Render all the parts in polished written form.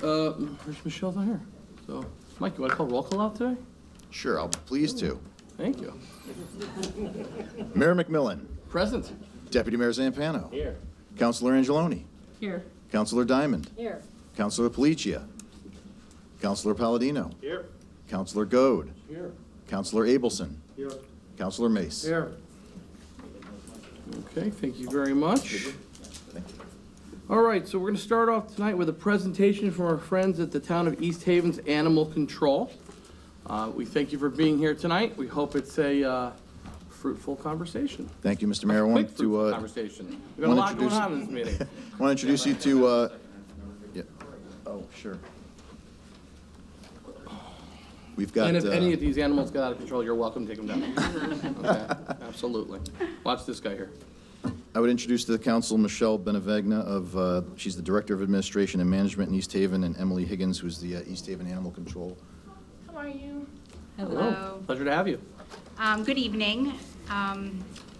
Michelle's not here. So, Mike, you want to call roll call out today? Sure, I'll be pleased to. Thank you. Mayor McMillan. Present. Deputy Mayor Zampano. Here. Councilor Angeloni. Here. Councilor Diamond. Here. Councilor Policia. Councilor Palladino. Here. Councilor Goad. Here. Councilor Abelson. Here. Councilor Mace. Here. Okay, thank you very much. Thank you. All right, so we're going to start off tonight with a presentation from our friends at the Town of East Haven's Animal Control. We thank you for being here tonight. We hope it's a fruitful conversation. Thank you, Mr. Mayor. I wanted to Conversation. We've got a lot going on in this meeting. I want to introduce you to yeah. Oh, sure. We've got And if any of these animals get out of control, you're welcome to take them down. Okay, absolutely. Watch this guy here. I would introduce to the council Michelle Benevegna of, she's the Director of Administration and Management in East Haven, and Emily Higgins, who's the East Haven Animal Control. How are you? Hello. Pleasure to have you. Good evening.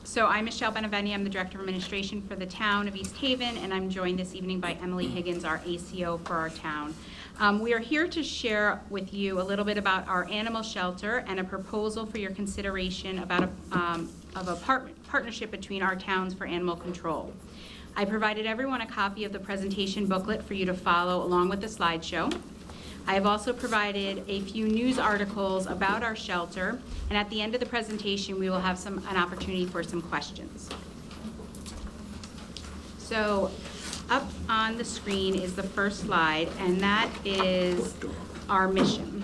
So I'm Michelle Beneveni. I'm the Director of Administration for the town of East Haven, and I'm joined this evening by Emily Higgins, our ACO for our town. We are here to share with you a little bit about our animal shelter and a proposal for your consideration about a partnership between our towns for animal control. I provided everyone a copy of the presentation booklet for you to follow along with the slideshow. I have also provided a few news articles about our shelter, and at the end of the presentation, we will have an opportunity for some questions. So up on the screen is the first slide, and that is our mission.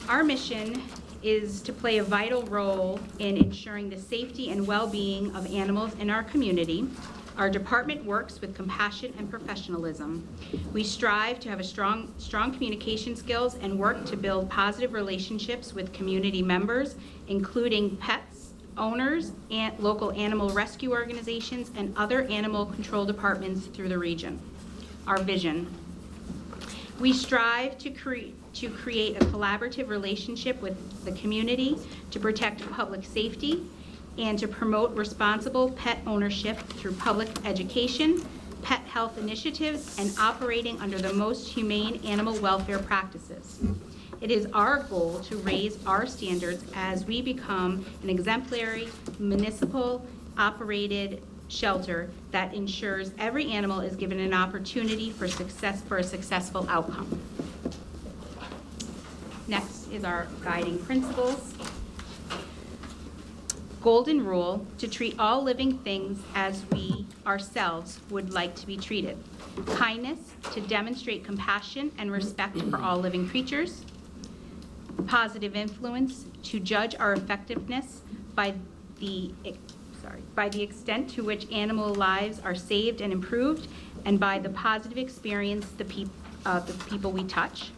Our mission is to play a vital role in ensuring the safety and well-being of animals in our community. Our department works with compassion and professionalism. We strive to have strong communication skills and work to build positive relationships with community members, including pets, owners, and local animal rescue organizations, and other animal control departments through the region. Our vision. We strive to create a collaborative relationship with the community to protect public safety and to promote responsible pet ownership through public education, pet health initiatives, and operating under the most humane animal welfare practices. It is our goal to raise our standards as we become an exemplary municipal operated shelter that ensures every animal is given an opportunity for a successful outcome. Next is our guiding principles. Golden rule, to treat all living things as we ourselves would like to be treated. Kindness, to demonstrate compassion and respect for all living creatures. Positive influence, to judge our effectiveness by the extent to which animal lives are saved and improved, and by the positive experience the people we touch.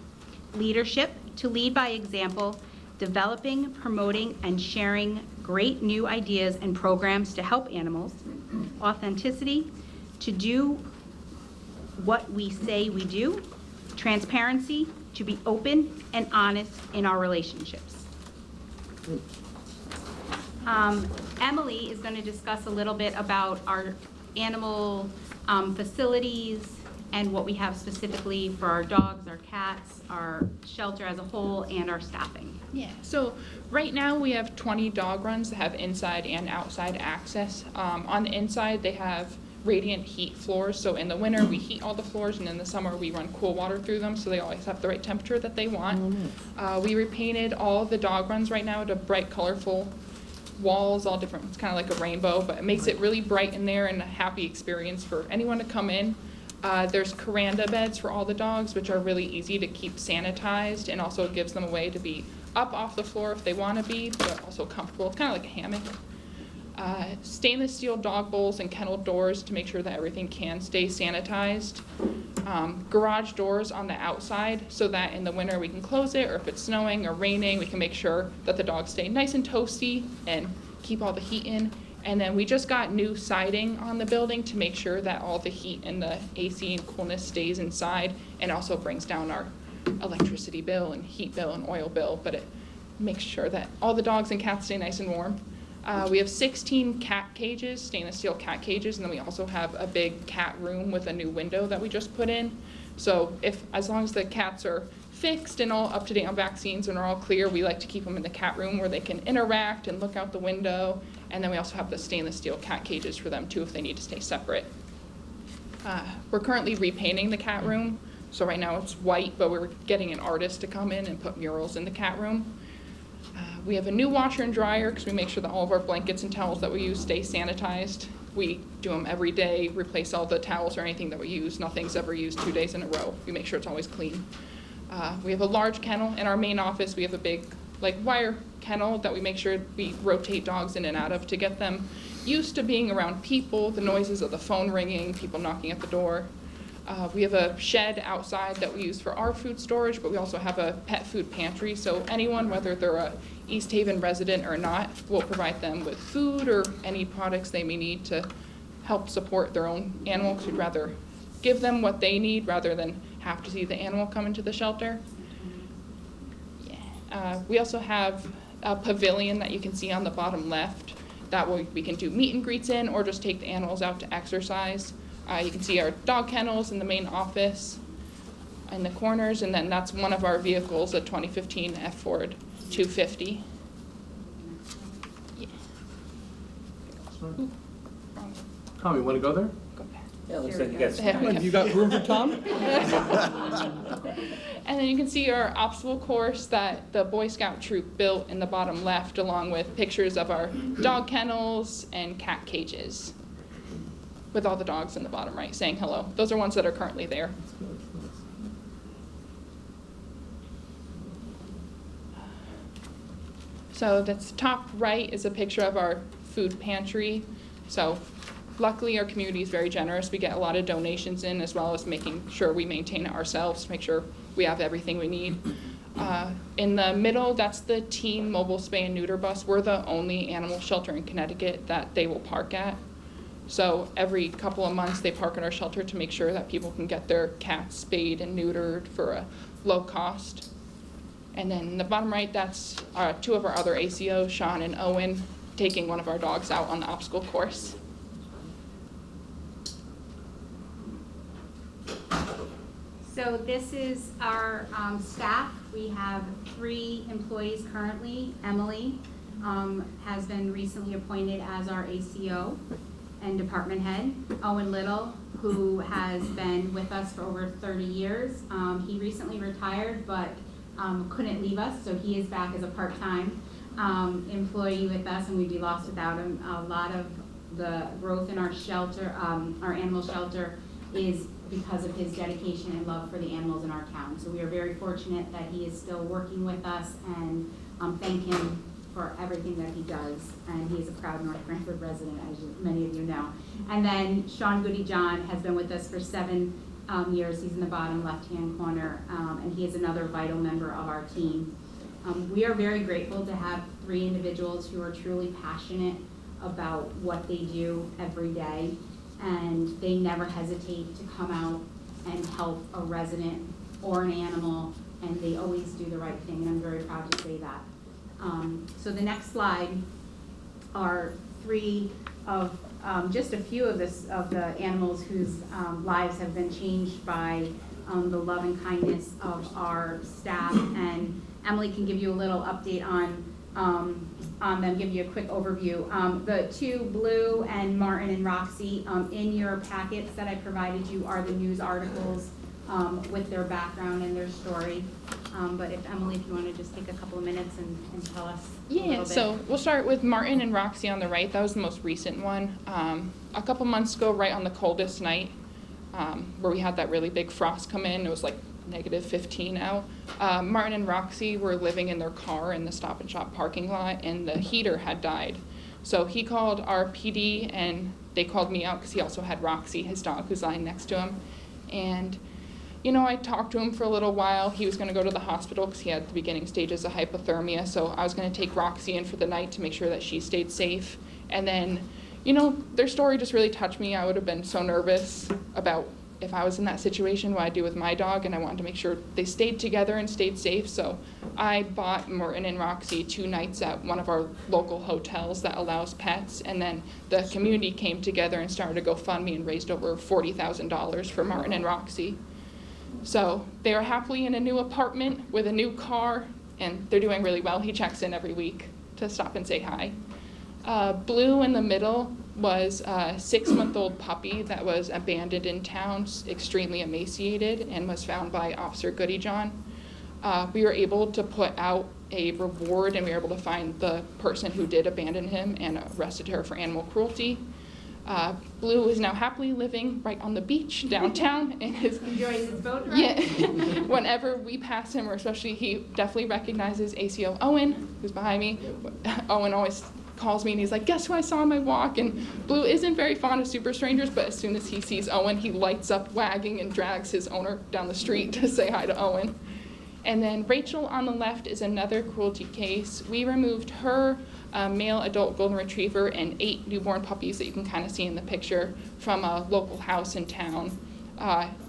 Leadership, to lead by example, developing, promoting, and sharing great new ideas and programs to help animals. Authenticity, to do what we say we do. Transparency, to be open and honest in our relationships. Emily is going to discuss a little bit about our animal facilities and what we have specifically for our dogs, our cats, our shelter as a whole, and our staffing. Yeah, so right now we have 20 dog runs that have inside and outside access. On the inside, they have radiant heat floors, so in the winter we heat all the floors, and in the summer we run cool water through them, so they always have the right temperature that they want. We repainted all the dog runs right now to bright, colorful walls, all different. It's kind of like a rainbow, but it makes it really bright in there and a happy experience for anyone to come in. There's Kuranda beds for all the dogs, which are really easy to keep sanitized, and also gives them a way to be up off the floor if they want to be, but also comfortable. It's kind of like a hammock. Stainless steel dog bowls and kennel doors to make sure that everything can stay sanitized. Garage doors on the outside so that in the winter we can close it, or if it's snowing or raining, we can make sure that the dogs stay nice and toasty and keep all the heat in. And then we just got new siding on the building to make sure that all the heat and the AC and coolness stays inside, and also brings down our electricity bill and heat bill and oil bill, but it makes sure that all the dogs and cats stay nice and warm. We have 16 cat cages, stainless steel cat cages, and then we also have a big cat room with a new window that we just put in. So as long as the cats are fixed and all up to date on vaccines and are all clear, we like to keep them in the cat room where they can interact and look out the window. And then we also have the stainless steel cat cages for them too if they need to stay separate. We're currently repainting the cat room. So right now it's white, but we're getting an artist to come in and put murals in the cat room. We have a new washer and dryer because we make sure that all of our blankets and towels that we use stay sanitized. We do them every day, replace all the towels or anything that we use. Nothing's ever used 2 days in a row. We make sure it's always clean. We have a large kennel. In our main office, we have a big wire kennel that we make sure we rotate dogs in and out of to get them used to being around people, the noises of the phone ringing, people knocking at the door. We have a shed outside that we use for our food storage, but we also have a pet food pantry. So anyone, whether they're a East Haven resident or not, will provide them with food or any products they may need to help support their own animal, because we'd rather give them what they need rather than have to see the animal come into the shelter. Yeah. We also have a pavilion that you can see on the bottom left that we can do meet and greets in or just take the animals out to exercise. You can see our dog kennels in the main office in the corners, and then that's one of our vehicles, a 2015 F Ford 250. Yeah. Ooh, wrong. Tom, you want to go there? Go back. Yeah, looks like you got There we go. You got room for Tom? And then you can see our obstacle course that the Boy Scout troop built in the bottom left, along with pictures of our dog kennels and cat cages, with all the dogs in the bottom right saying hello. Those are ones that are currently there. So that's top right is a picture of our food pantry. So luckily our community is very generous. We get a lot of donations in, as well as making sure we maintain it ourselves, make sure we have everything we need. In the middle, that's the Teen Mobile Spay and Neuter bus. We're the only animal shelter in Connecticut that they will park at. So every couple of months they park at our shelter to make sure that people can get their cats spayed and neutered for a low cost. And then in the bottom right, that's two of our other ACOs, Sean and Owen, taking one of our dogs out on the obstacle course. So this is our staff. We have 3 employees currently. Emily has been recently appointed as our ACO and department head. Owen Little, who has been with us for over 30 years. He recently retired, but couldn't leave us, so he is back as a part-time employee with us, and we'd be lost without him. A lot of the growth in our shelter, our animal shelter, is because of his dedication and love for the animals in our town. So we are very fortunate that he is still working with us, and thank him for everything that he does. And he is a proud North Branford resident, as many of you know. And then Sean Goody John has been with us for 7 years. He's in the bottom left-hand corner, and he is another vital member of our team. We are very grateful to have 3 individuals who are truly passionate about what they do every day, and they never hesitate to come out and help a resident or an animal, and they always do the right thing, and I'm very proud to say that. So the next slide are 3 of just a few of the animals whose lives have been changed by the love and kindness of our staff, and Emily can give you a little update on them, give you a quick overview. The 2, Blue and Martin and Roxy, in your packets that I provided you are the news articles with their background and their story. But if Emily, if you want to just take a couple of minutes and tell us a little bit. So we'll start with Martin and Roxy on the right. That was the most recent one. A couple months ago, right on the coldest night, where we had that really big frost come in, it was like -15 out. Martin and Roxy were living in their car in the Stop and Shop parking lot, and the heater had died. So he called our PD, and they called me out because he also had Roxy, his dog, who's lying next to him. And you know, I talked to him for a little while. He was going to go to the hospital because he had the beginning stages of hypothermia. So I was going to take Roxy in for the night to make sure that she stayed safe. And then, you know, their story just really touched me. I would have been so nervous about if I was in that situation, what I'd do with my dog. And I wanted to make sure they stayed together and stayed safe. So I bought Martin and Roxy 2 nights at one of our local hotels that allows pets. And then the community came together and started a GoFundMe and raised over $40,000 for Martin and Roxy. So they are happily in a new apartment with a new car, and they're doing really well. He checks in every week to stop and say hi. Blue in the middle was a 6-month-old puppy that was abandoned in town, extremely emaciated, and was found by Officer Goody John. We were able to put out a reward, and we were able to find the person who did abandon him and arrested her for animal cruelty. Blue is now happily living right on the beach downtown and is Enjoys his boat ride? yeah. Whenever we pass him, or especially, he definitely recognizes ACO Owen, who's behind me. Owen always calls me and he's like, guess who I saw on my walk? And Blue isn't very fond of super strangers, but as soon as he sees Owen, he lights up wagging and drags his owner down the street to say hi to Owen. And then Rachel on the left is another cruelty case. We removed her male adult golden retriever and 8 newborn puppies that you can kind of see in the picture from a local house in town.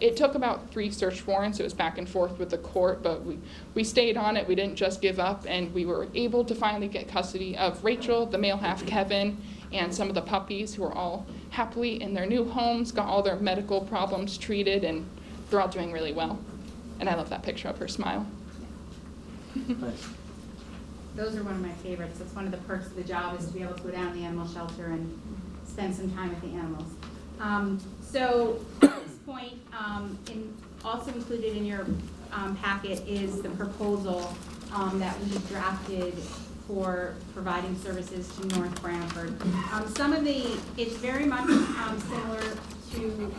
It took about 3 search warrants. It was back and forth with the court, but we stayed on it. We didn't just give up, and we were able to finally get custody of Rachel, the male half Kevin, and some of the puppies who are all happily in their new homes, got all their medical problems treated, and they're all doing really well. And I love that picture of her smile. Nice. Those are one of my favorites. That's one of the perks of the job, is to be able to go down to the animal shelter and spend some time with the animals. So at this point, also included in your packet is the proposal that we drafted for providing services to North Branford. It's very much similar to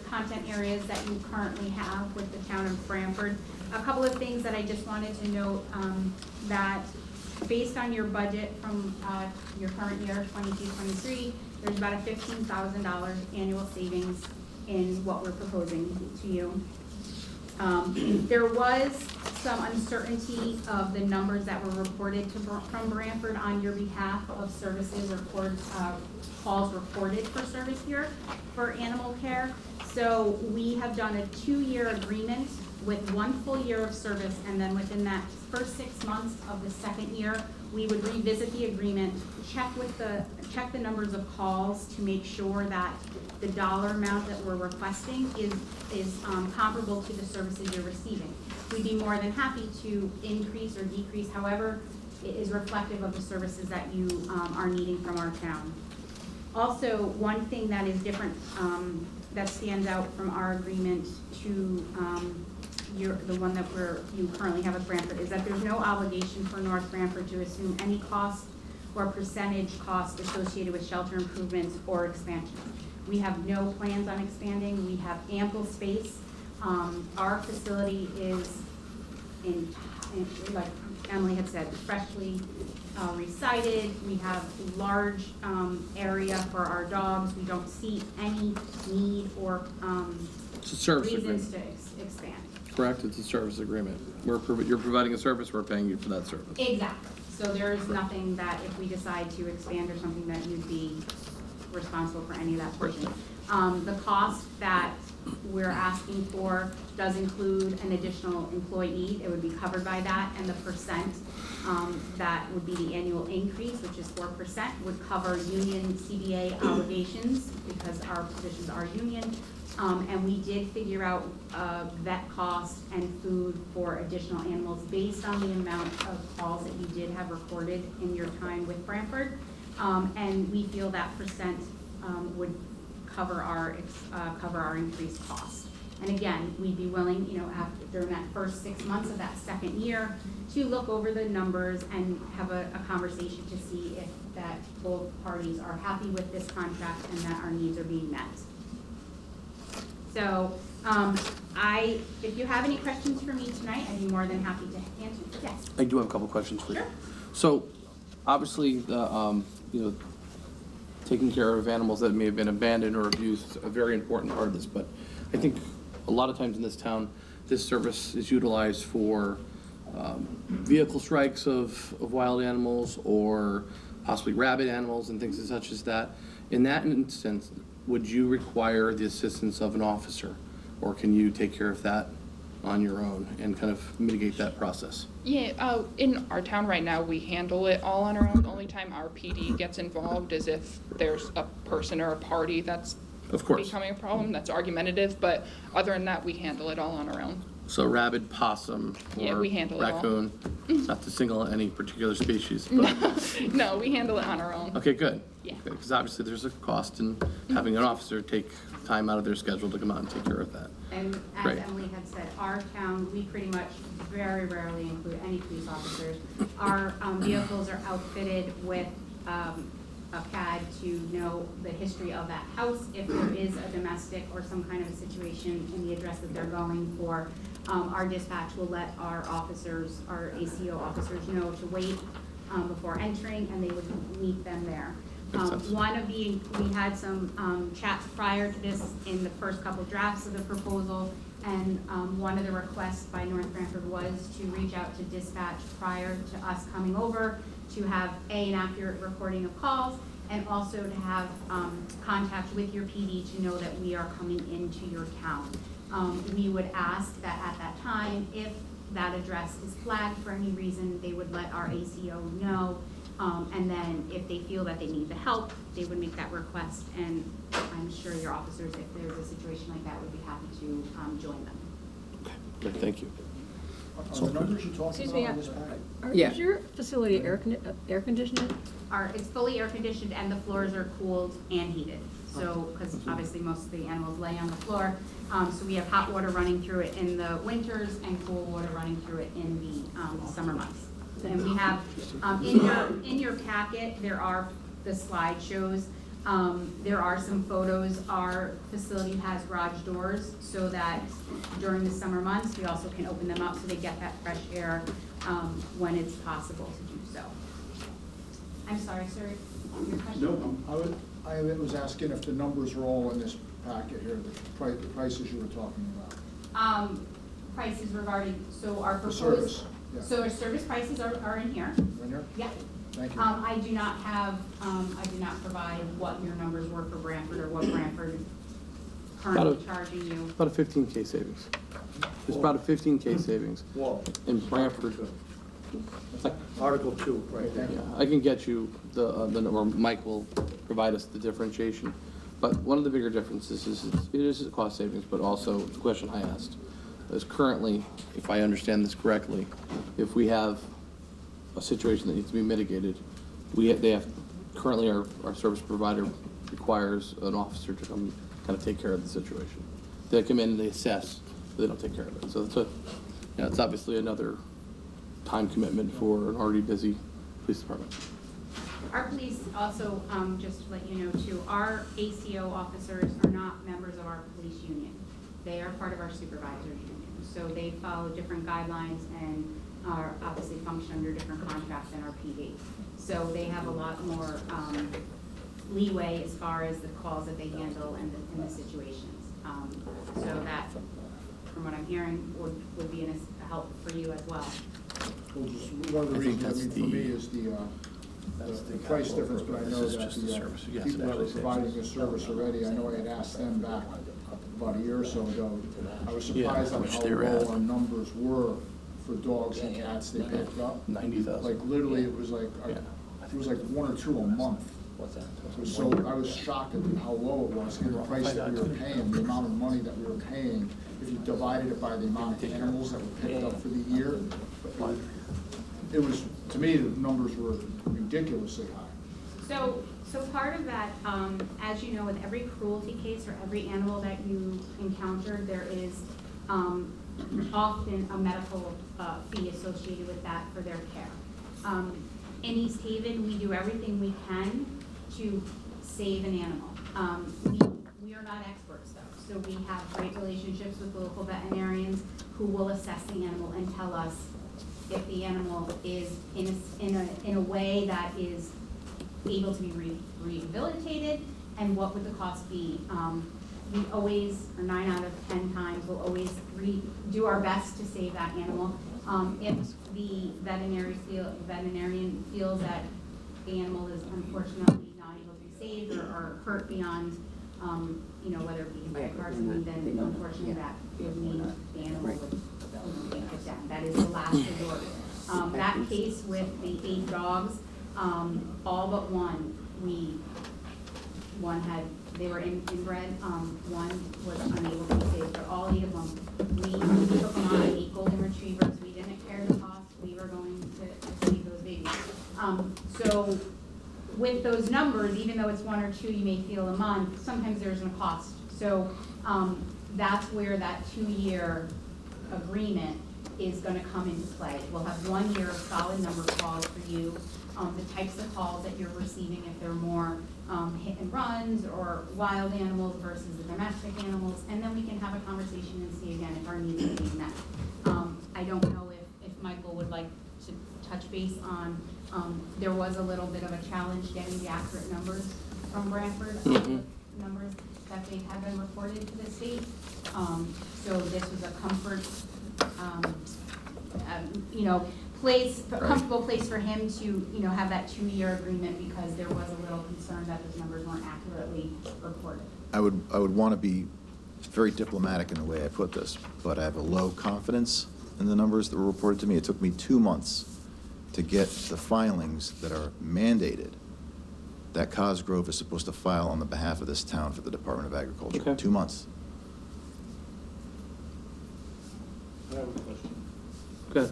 content areas that you currently have with the town of Branford. A couple of things that I just wanted to note, that based on your budget from your current year, 22-23, there's about a $15,000 annual savings in what we're proposing to you. There was some uncertainty of the numbers that were reported from Branford on your behalf of services or calls reported for service here for animal care. So we have done a 2-year agreement with 1 full year of service, and then within that first 6 months of the second year, we would revisit the agreement, check the numbers of calls to make sure that the dollar amount that we're requesting is comparable to the services you're receiving. We'd be more than happy to increase or decrease, however, it is reflective of the services that you are needing from our town. Also, one thing that is different, that stands out from our agreement to the one that you currently have with Branford, is that there's no obligation for North Branford to assume any cost or percentage cost associated with shelter improvements or expansion. We have no plans on expanding. We have ample space. Our facility is, like Emily had said, freshly recited. We have large area for our dogs. We don't see any need or It's a service reasons agreement, to expand. correct? It's a service agreement. You're providing a service, we're paying you for that service. Exactly. So there is nothing that if we decide to expand or something that you'd be responsible for any of that portion. The cost that we're asking for does include an additional employee. It would be covered by that, and the percent that would be the annual increase, which is 4%, would cover union CBA obligations because our positions are union. And we did figure out vet cost and food for additional animals based on the amount of calls that you did have recorded in your time with Branford. And we feel that percent would cover our increased costs. And again, we'd be willing, during that first 6 months of that second year, to look over the numbers and have a conversation to see if that both parties are happy with this contract and that our needs are being met. So, if you have any questions for me tonight, I'd be more than happy to answer. Yes. I do have a couple questions for you. Sure. So, obviously, taking care of animals that may have been abandoned or abused is a very important part of this, but I think a lot of times in this town, this service is utilized for vehicle strikes of wild animals or possibly rabid animals and things such as that. In that instance, would you require the assistance of an officer, or can you take care of that on your own and kind of mitigate that process? Yeah, in our town right now, we handle it all on our own. The only time our PD gets involved is if there's a person or a party that's Of course. becoming a problem that's argumentative, but other than that, we handle it all on our own. So rabbit, possum, Yeah, or we handle it all. raccoon, not to single out any particular species, but, No, we handle it on our own. okay, good. Yeah. Because obviously there's a cost in having an officer take time out of their schedule to come out and take care of that. And as Great. Emily had said, our town, we pretty much very rarely include any police officers. Our vehicles are outfitted with a CAD to know the history of that house, if there is a domestic or some kind of a situation in the address that they're going for. Our dispatch will let our officers, our ACO officers know to wait before entering, and they would meet them there. Makes sense. We had some chats prior to this in the first couple drafts of the proposal, and one of the requests by North Branford was to reach out to dispatch prior to us coming over, to have an accurate recording of calls, and also to have contact with your PD to know that we are coming into your town. We would ask that at that time, if that address is flagged for any reason, they would let our ACO know. And then if they feel that they need the help, they would make that request. And I'm sure your officers, if there's a situation like that, would be happy to join them. Good, thank you. Are the numbers you're talking Excuse me, about on this packet? Yeah. Is your facility air conditioned? It's fully air conditioned and the floors are cooled and heated. So, because obviously most of the animals lay on the floor. So we have hot water running through it in the winters and cool water running through it in the summer months. And we have, in your packet, there are the slideshows. There are some photos. Our facility has garage doors so that during the summer months, we also can open them up so they get that fresh air when it's possible to do so. I'm sorry, sir, your question? No, I was asking if the numbers were all in this packet here, the prices you were talking about. Prices regarding, so our The proposed. service, yeah. So our service prices are in here. In here? Yeah. Thank you. I do not have, I did not provide what your numbers were for Branford or what Branford currently About a- charging you. About a 15K savings. There's about a 15K savings Whoa, in Branford. Article 2, right there. Yeah, I can get you or Mike will provide us the differentiation. But one of the bigger differences is it is a cost savings, but also the question I asked is currently, if I understand this correctly, if we have a situation that needs to be mitigated, currently our service provider requires an officer to come kind of take care of the situation. They come in and they assess, but they don't take care of it. So it's obviously another time commitment for an already busy police department. Our police also, just to let you know too, our ACO officers are not members of our police union. They are part of our supervisors union. So they follow different guidelines and are obviously function under different contracts than our PD. So they have a lot more leeway as far as the calls that they handle and the situations. So that, from what I'm hearing, would be a help for you as well. Well, just one of the I think reasons, I that's mean, for the- me is the price difference, but I know This is that just the service. Yes, people it that were actually saves. providing this service already, I know I had asked them back about a year or so ago. I was surprised how at much how they were low at. our numbers were for dogs and cats they picked up. 90,000. Like literally, it was like, Yeah. it was like 1 or 2 a month. What's that? So I was shocked at how low it was, and the price that we were paying, the amount of money that we were paying. If you divided it by the amount of animals that were picked up for the year, it was, to me, the numbers were ridiculously high. So part of that, as you know, with every cruelty case or every animal that you encounter, there is often a medical fee associated with that for their care. In East Haven, we do everything we can to save an animal. We are not experts though, so we have great relationships with local veterinarians who will assess the animal and tell us if the animal is in a way that is able to be rehabilitated and what would the cost be. We always, or 9 out of 10 times, will always do our best to save that animal. If the veterinarian feels that the animal is unfortunately not able to be saved or hurt beyond, whether it be carcinoid, then unfortunately that would mean the animal would be put down. That is the last resort. That case with the 8 dogs, all but one had they were inbred. One was unable to be saved, but all 8 of them, we took them on, 8 golden retrievers. We didn't care the cost. We were going to save those babies. So with those numbers, even though it's 1 or 2 you may feel a month, sometimes there's a cost. So that's where that 2-year agreement is gonna come into play. We'll have 1 year of solid number calls for you, the types of calls that you're receiving, if they're more hit and runs or wild animals versus the domestic animals, and then we can have a conversation and see again if our needs are being met. I don't know if Michael would like to touch base on, there was a little bit of a challenge getting the accurate numbers from Branford, numbers that they have been reported to the state. So this was a comfort, you know, place, a comfortable place for him to, you know, have that 2-year agreement because there was a little concern that those numbers weren't accurately reported. I would want to be very diplomatic in the way I put this, but I have a low confidence in the numbers that were reported to me. It took me 2 months to get the filings that are mandated that Cosgrove is supposed to file on the behalf of this town for the Department of Agriculture. Okay. 2 months. I have a question. Good.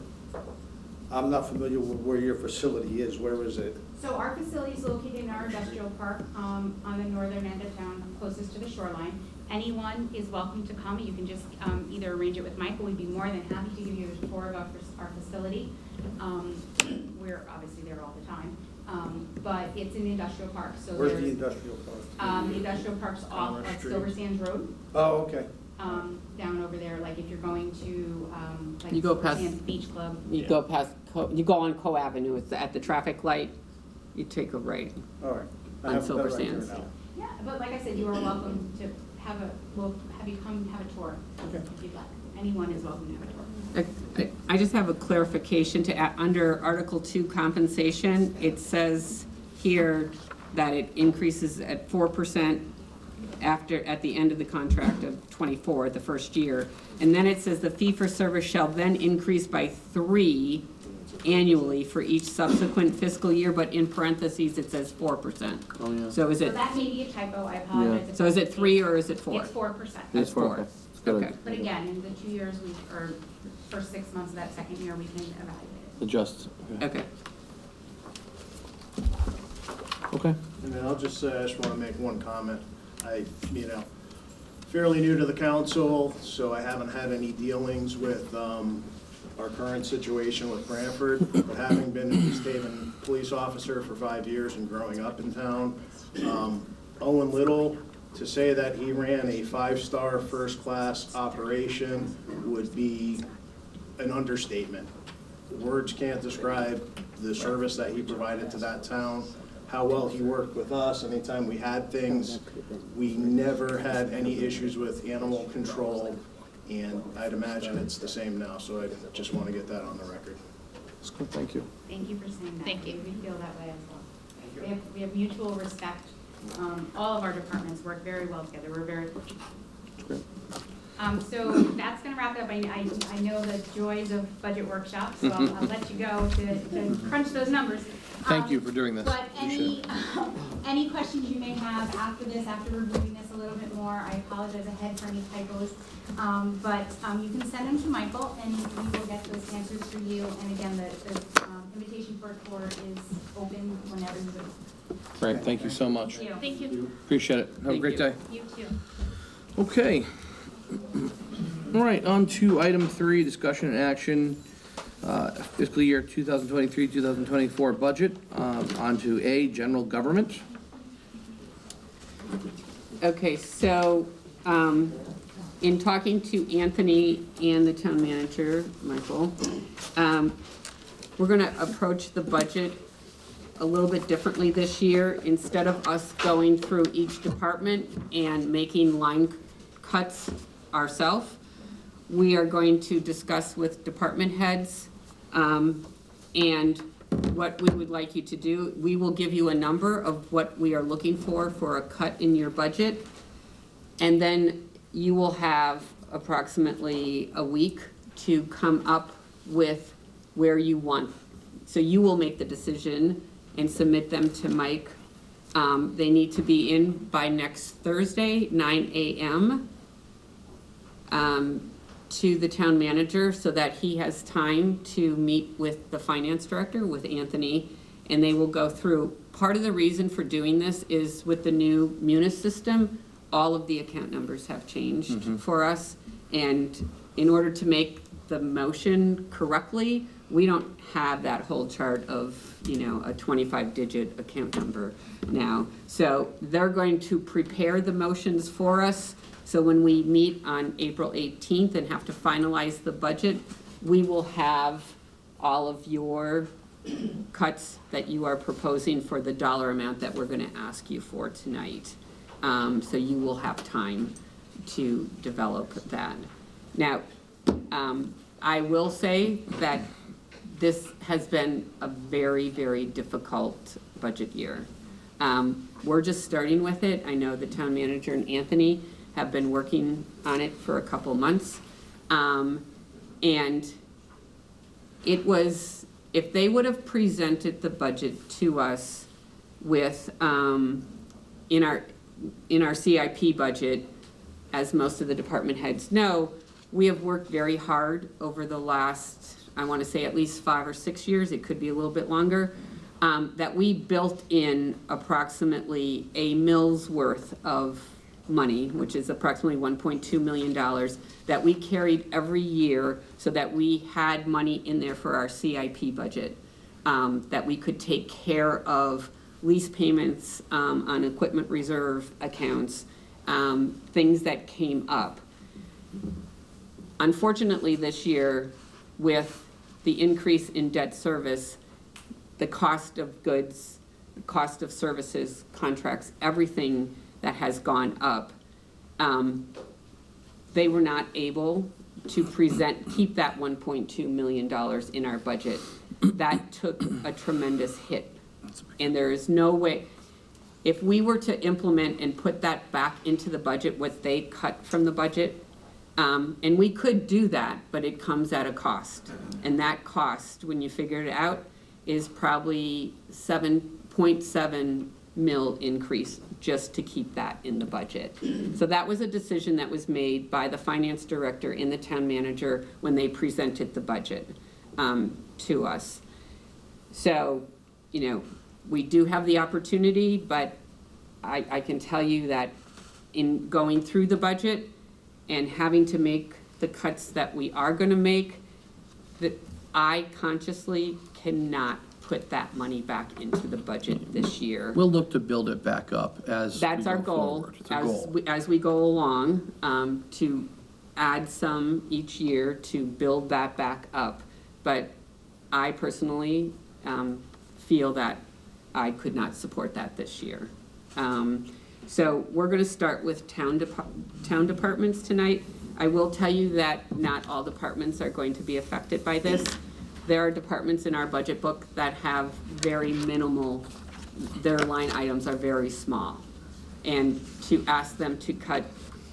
I'm not familiar with where your facility is. Where is it? So our facility is located in our industrial park on the northern end of town, closest to the shoreline. Anyone is welcome to come. You can just either arrange it with Michael. We'd be more than happy to give you a tour of our facility. We're obviously there all the time, but it's in the industrial park. So Where's the there's, industrial park? the industrial park's off Commerce like Street. Silver Sands Road. Oh, okay. Down over there, like if you're going to like You go Silver past- Sands Beach Club. You go past, you go on Co Avenue, it's at the traffic light, you take a right. All right. I On have Silver that right here Sands. now. Yeah, but like I said, you are welcome to we'll have you come have a tour Okay. if you'd like. Anyone is welcome to have a tour. I just have a clarification to add, under Article 2 compensation, it says here that it increases at 4% at the end of the contract of 24, the first year. And then it says the fee for service shall then increase by 3 annually for each subsequent fiscal year, but in parentheses, it says 4%. Oh, yeah. So is So it, that may be a typo, I apologize. if so is that's it the 3 case. or is it 4? It's 4%. It's 4. Okay. Good. Okay. But again, in the 2 years, or first 6 months of that second year, we can evaluate it. Adjust. Okay. Okay. And then I just want to make one comment. Fairly new to the council, so I haven't had any dealings with our current situation with Branford. But having been an East Haven police officer for 5 years and growing up in town, Owen Little, to say that he ran a 5-star first-class operation would be an understatement. Words can't describe the service that he provided to that town, how well he worked with us. Anytime we had things, we never had any issues with animal control, and I'd imagine it's the same now, so I just want to get that on the record. That's good. Thank you. Thank you for saying that. Thank you. We feel that way as well. We have mutual respect. All of our departments work very well together. We're very fortunate. Great. So that's gonna wrap it up. I know the joys of budget workshops, so I'll let you go to crunch those numbers. Thank you for doing this. But Appreciate any questions you may have after this, after reviewing this a little bit more, I apologize ahead for any typos. But you can send them to Michael and we will get those answers for you. And again, the invitation for a tour is open whenever you would. Great. Thank you so much. Thank you. Appreciate it. Have a Thank great you. day. You too. Okay. All right, on to item 3, discussion and action, fiscal year 2023, 2024 budget. On to A, general government. Okay, so, in talking to Anthony and the town manager, Michael, we're gonna approach the budget a little bit differently this year. Instead of us going through each department and making line cuts ourselves, we are going to discuss with department heads, and what we would like you to do. We will give you a number of what we are looking for a cut in your budget. And then you will have approximately a week to come up with where you want. So you will make the decision and submit them to Mike They need to be in by next Thursday, 9 a.m. To the town manager so that he has time to meet with the finance director, with Anthony, and they will go through. Part of the reason for doing this is with the new Munis system, all of the account numbers have changed for us. And in order to make the motion correctly, we don't have that whole chart of, you know, a 25-digit account number now. So they're going to prepare the motions for us. So when we meet on April 18th and have to finalize the budget, we will have all of your cuts that you are proposing for the dollar amount that we're gonna ask you for tonight. So you will have time to develop that. Now, I will say that this has been a very, very difficult budget year. We're just starting with it. I know the town manager and Anthony have been working on it for a couple months. And it was, if they would have presented the budget to us with, in our CIP budget, as most of the department heads know, we have worked very hard over the last, I want to say at least 5 or 6 years, it could be a little bit longer, that we built in approximately a mill's worth of money, which is approximately $1.2 million, that we carried every year so that we had money in there for our CIP budget, that we could take care of lease payments on equipment reserve accounts, things that came up. Unfortunately, this year, with the increase in debt service, the cost of goods, the cost of services, contracts, everything that has gone up, they were not able to keep that $1.2 million in our budget. That took a tremendous hit. And there is no way, if we were to implement and put that back into the budget, what they cut from the budget, and we could do that, but it comes at a cost. And that cost, when you figure it out, is probably 7.7 mil increase just to keep that in the budget. So that was a decision that was made by the finance director and the town manager when they presented the budget to us. So, you know, we do have the opportunity, but I can tell you that in going through the budget and having to make the cuts that we are gonna make, that I consciously cannot put that money back into the budget this year. We'll look to build it back up as That's we our go goal, forward. It's a goal. as we go along, to add some each year to build that back up. But I personally feel that I could not support that this year. So we're gonna start with town departments tonight. I will tell you that not all departments are going to be affected by this. There are departments in our budget book that have very minimal, their line items are very small. And to ask them to cut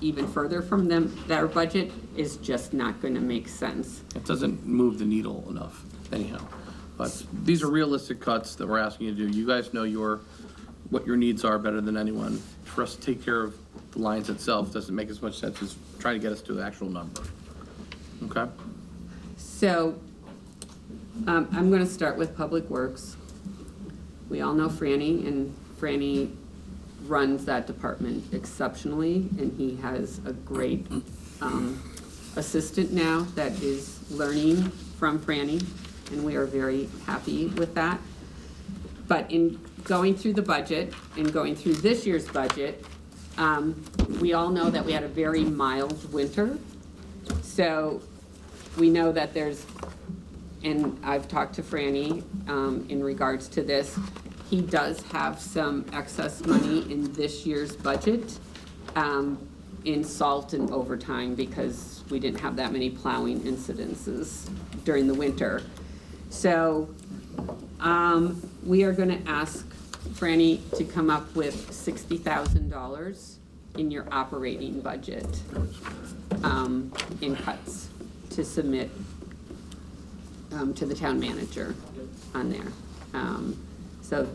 even further from their budget is just not gonna make sense. It doesn't move the needle enough anyhow. But these are realistic cuts that we're asking you to do. You guys know what your needs are better than anyone. For us to take care of the lines itself doesn't make as much sense as trying to get us to the actual number. Okay? So, I'm gonna start with Public Works. We all know Franny, and Franny runs that department exceptionally, and he has a great assistant now that is learning from Franny, and we are very happy with that. But in going through the budget and going through this year's budget, we all know that we had a very mild winter. So we know that there's, and I've talked to Franny in regards to this, he does have some excess money in this year's budget in salt and overtime because we didn't have that many plowing incidences during the winter. So we are gonna ask Franny to come up with $60,000 in your operating budget in cuts to submit to the town manager on there. So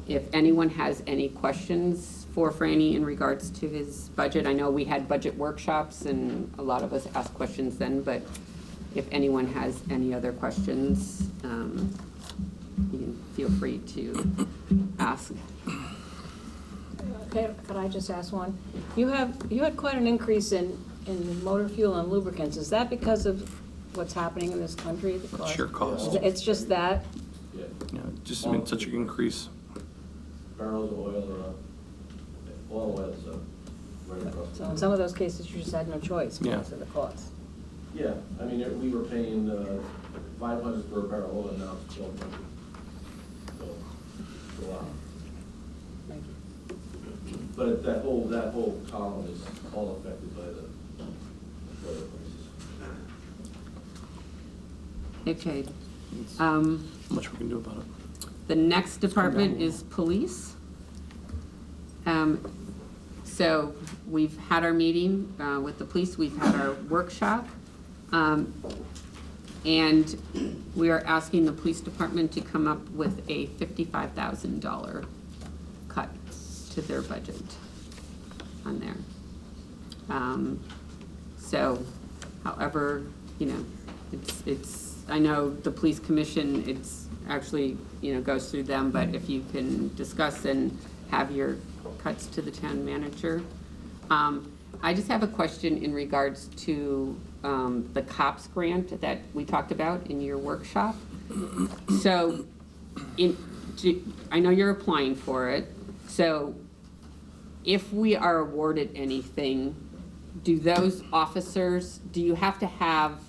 If anyone has any questions for Franny in regards to his budget, I know we had budget workshops and a lot of us asked questions then, but if anyone has any other questions, you can feel free to ask. Okay, could I just ask one? You had quite an increase in motor fuel and lubricants. Is that because of what's happening in this country? The cost? Sheer cost. It's just that? Yeah, just been such an increase. Barrels of oil, all oil, so right across. So in some of those cases, you just had no choice because of the cost. Yeah, I mean, we were paying 500 per barrel of oil, now it's 1,200. So, it's a lot. Thank you. But that whole column is all affected by the oil prices. Okay. Not much we can do about it. The next department is police. So we've had our meeting with the police, we've had our workshop. And we are asking the police department to come up with a $55,000 cut to their budget on there. So, however, you know, it's, I know the police commission, it's actually, you know, goes through them, but if you can discuss and have your cuts to the town manager. I just have a question in regards to the COPS grant that we talked about in your workshop. So, I know you're applying for it, so if we are awarded anything, do those officers, do you have to have,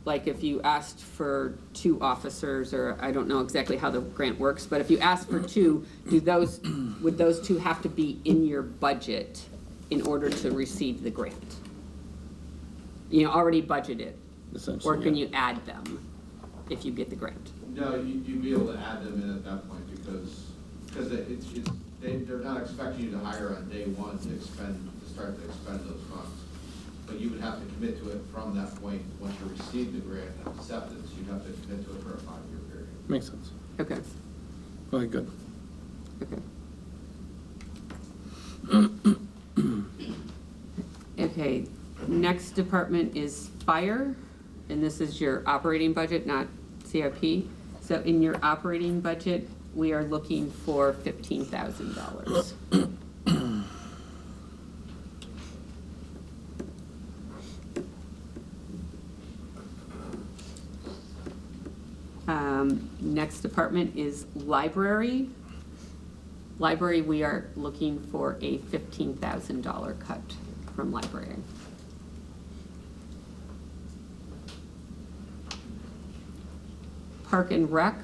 like if you asked for 2 officers, or I don't know exactly how the grant works, but if you ask for 2, would those 2 have to be in your budget in order to receive the grant? You know, already budgeted? Essentially, Or can yeah. you add them if you get the grant? No, you'd be able to add them in at that point because they're not expecting you to hire on day one to start to expend those funds. But you would have to commit to it from that point. Once you receive the grant and acceptance, you have to commit to it for a 5-year period. Makes sense. Okay, Okay, good. okay. Okay, next department is fire, and this is your operating budget, not CIP. So in your operating budget, we are looking for $15,000. Next department is library. Library, we are looking for a $15,000 cut from library. Park and Rec,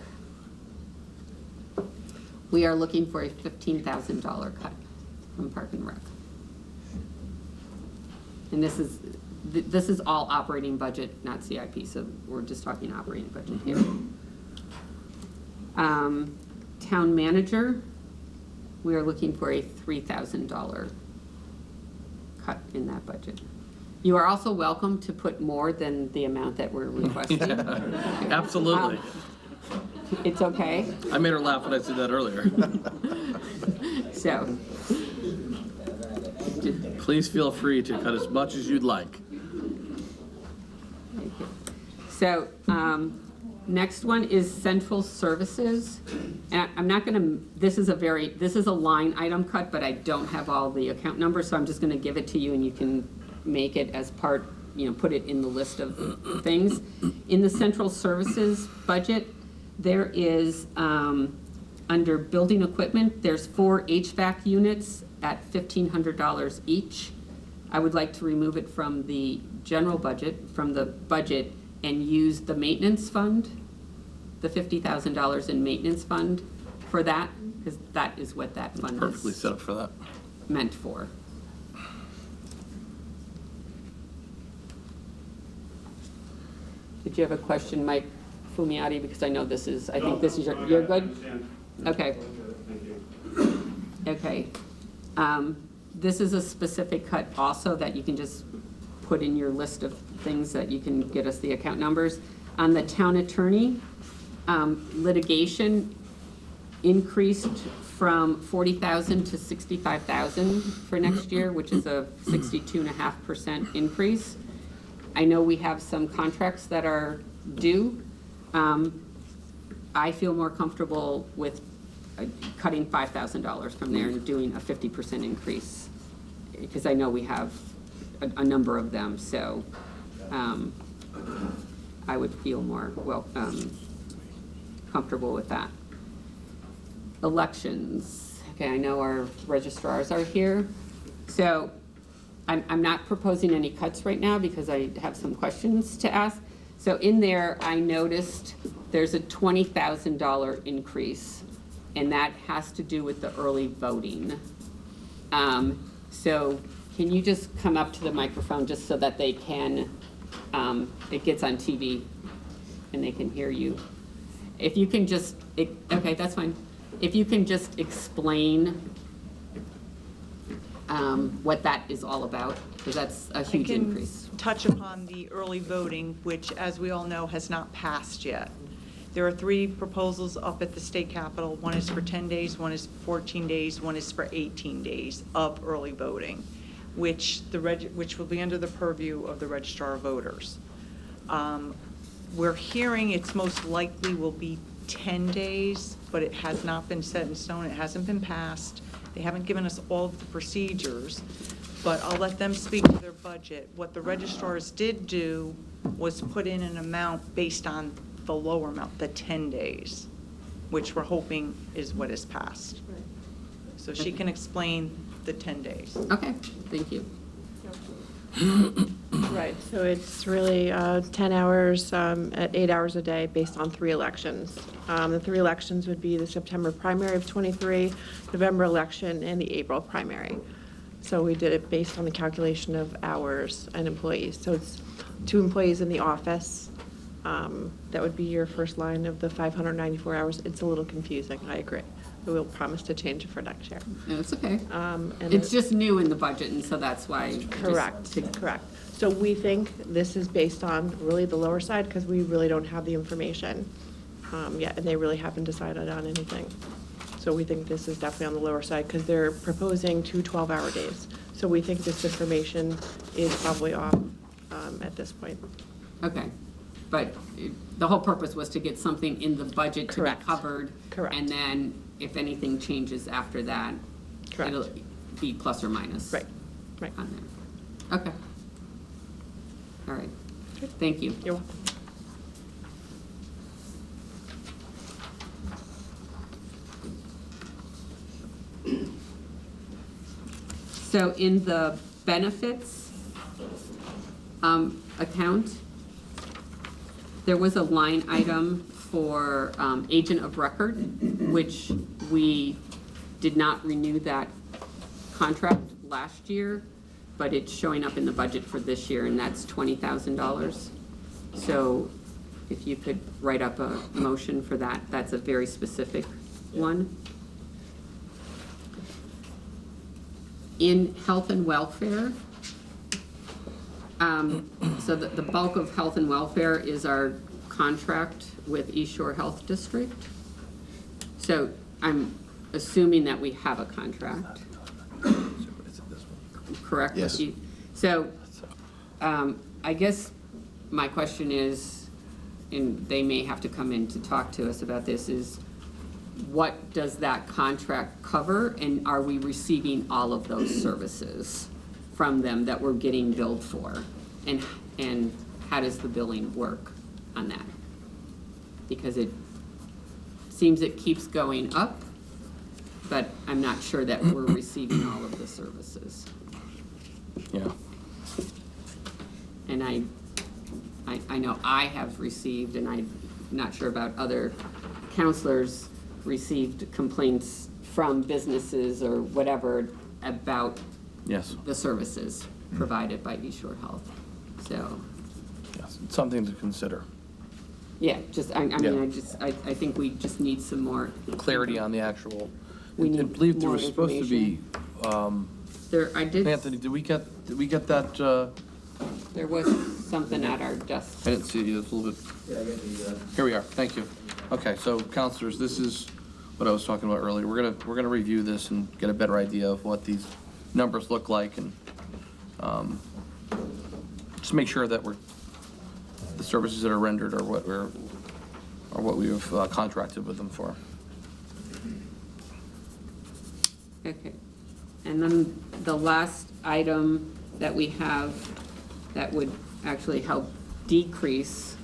we are looking for a $15,000 cut from Park and Rec. And this is all operating budget, not CIP, so we're just talking operating budget here. Town manager, we are looking for a $3,000 cut in that budget. You are also welcome to put more than the amount that we're requesting. Absolutely. It's okay. I made her laugh when I said that earlier. So, Please feel free to cut as much as you'd like. so, next one is central services. And I'm not gonna, this is a line item cut, but I don't have all the account numbers, so I'm just gonna give it to you and you can make it as part, you know, put it in the list of things. In the central services budget, there is, under building equipment, there's 4 HVAC units at $1,500 each. I would like to remove it from the general budget, and use the maintenance fund, the $50,000 in maintenance fund for that, because that is what that fund Perfectly is set up for that. meant for. Did you have a question, Mike Fumiati? Because I know this is, I think this is your, you're good? Okay. Okay. This is a specific cut also that you can just put in your list of things that you can get us the account numbers. On the town attorney, litigation, increased from 40,000 to 65,000 for next year, which is a 62.5% increase. I know we have some contracts that are due. I feel more comfortable with cutting $5,000 from there and doing a 50% increase, because I know we have a number of them, so I would feel more comfortable with that. Elections. Okay, I know our registrars are here. So I'm not proposing any cuts right now because I have some questions to ask. So in there, I noticed there's a $20,000 increase, and that has to do with the early voting. So can you just come up to the microphone just so that they can, it gets on TV and they can hear you. If you can just, okay, that's fine. If you can just explain what that is all about, because that's a huge increase. I can touch upon the early voting, which, as we all know, has not passed yet. There are 3 proposals up at the state capitol. One is for 10 days, one is for 14 days, one is for 18 days of early voting, which will be under the purview of the registrar of voters. We're hearing it's most likely will be 10 days, but it has not been set in stone. It hasn't been passed. They haven't given us all of the procedures, but I'll let them speak to their budget. What the registrars did do was put in an amount based on the lower amount, the 10 days, which we're hoping is what is passed. So she can explain the 10 days. Okay, thank you. Right, so it's really 10 hours at 8 hours a day based on 3 elections. The 3 elections would be the September primary of '23, November election, and the April primary. So we did it based on the calculation of hours and employees. So it's 2 employees in the office. That would be your first line of the 594 hours. It's a little confusing, I agree. But we'll promise to change it for next year. No, it's okay. And It's just new in the budget, and so that's why. Correct, correct. So we think this is based on really the lower side because we really don't have the information yet, and they really haven't decided on anything. So we think this is definitely on the lower side because they're proposing 2 12-hour days. So we think this information is probably off at this point. Okay, but the whole purpose was to get something in the budget to be Correct. covered. Correct. And then if anything changes after that, Correct. it'll be plus or minus. Right, right. On there. Okay. All right, thank you. You're welcome. So in the benefits account, there was a line item for agent of record, which we did not renew that contract last year, but it's showing up in the budget for this year, and that's $20,000. So if you could write up a motion for that, that's a very specific one. In health and welfare, so the bulk of health and welfare is our contract with East Shore Health District. So I'm assuming that we have a contract. Correct? Yes. So, I guess my question is, and they may have to come in to talk to us about this, is what does that contract cover, and are we receiving all of those services from them that we're getting billed for? And how does the billing work on that? Because it seems it keeps going up, but I'm not sure that we're receiving all of the services. Yeah. And I know I have received, and I'm not sure about other counselors, received complaints from businesses or whatever about Yes. the services provided by East Shore Health. So, Yes. It's something to consider. yeah, just, I Yeah. mean, I think we just need some more. Clarity on the actual. We I need believe there more was supposed to be, There, I did, Anthony, did we get that, there was something at our desk. I didn't see it, it's a little bit. Yeah, I get the, Here we are, thank you. Okay, so counselors, this is what I was talking about earlier. We're gonna review this and get a better idea of what these numbers look like, and just make sure that the services that are rendered are what we've contracted with them for. Okay. And then the last item that we have that would actually help decrease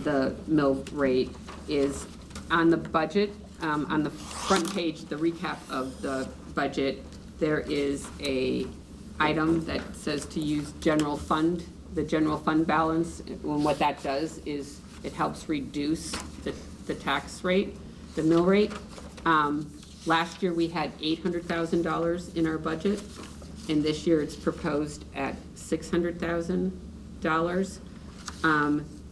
the mill rate is on the budget, on the front page, the recap of the budget, there is a item that says to use general fund, the general fund balance. And what that does is it helps reduce the tax rate, the mill rate. Last year, we had $800,000 in our budget, and this year it's proposed at $600,000.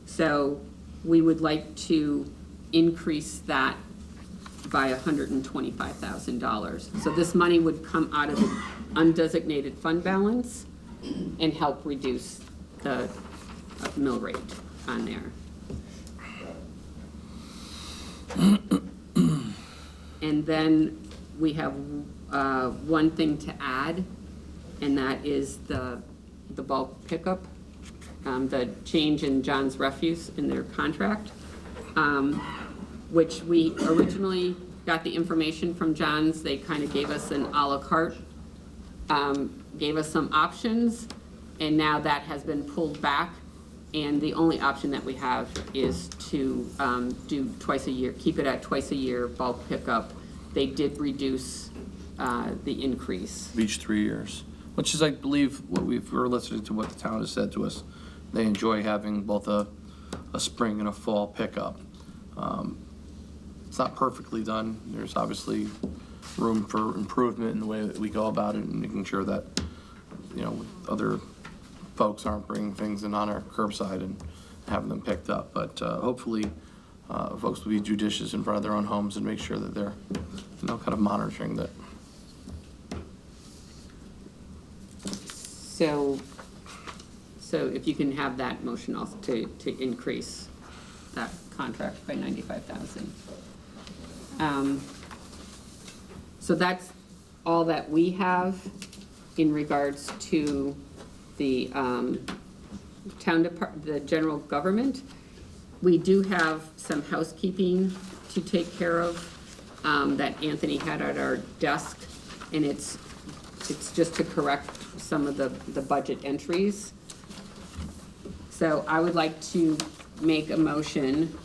So we would like to increase that by $125,000. So this money would come out of the undesignated fund balance and help reduce the mill rate on there. And then we have one thing to add, and that is the bulk pickup, the change in John's Refuse in their contract, which we originally got the information from John's. They kind of gave us an à la carte, gave us some options, and now that has been pulled back. And the only option that we have is to do twice a year, keep it at twice a year bulk pickup. They did reduce the increase. Each 3 years, which is, I believe, what we're listening to what the town has said to us. They enjoy having both a spring and a fall pickup. It's not perfectly done. There's obviously room for improvement in the way that we go about it and making sure that, other folks aren't bringing things in on our curbside and having them picked up. But hopefully, folks will be judicious in front of their own homes and make sure that they're, kind of monitoring that. So if you can have that motion also to increase that contract by $95,000. So that's all that we have in regards to the the general government. We do have some housekeeping to take care of that Anthony had at our desk, and it's just to correct some of the budget entries. So I would like to make a motion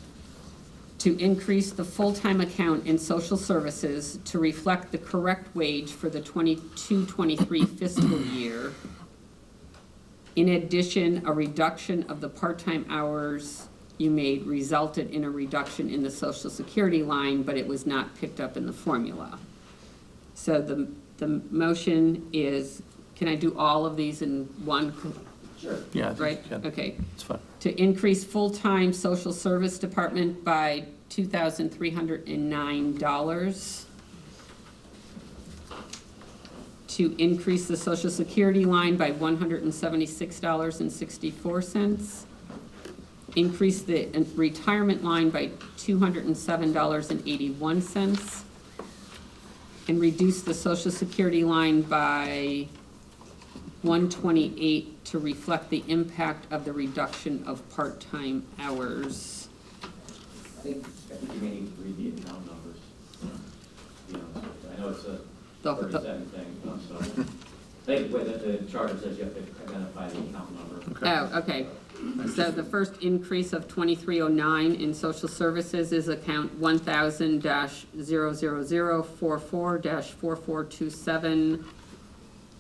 to increase the full-time account in social services to reflect the correct wage for the 22-23 fiscal year. In addition, a reduction of the part-time hours you made resulted in a reduction in the Social Security line, but it was not picked up in the formula. So the motion is, can I do all of these in one? Sure. Yeah. Right? Okay. It's fine. To increase full-time social service department by $2,309. To increase the Social Security line by $176.64. Increase the retirement line by $207.81. And reduce the Social Security line by $128 to reflect the impact of the reduction of part-time hours. I think you may need to read the account numbers. I know it's a 37 thing, so I think the way that the charter says you have to identify the account number. Okay. Oh, okay. So the first increase of 2309 in social services is account 1000-00044-4427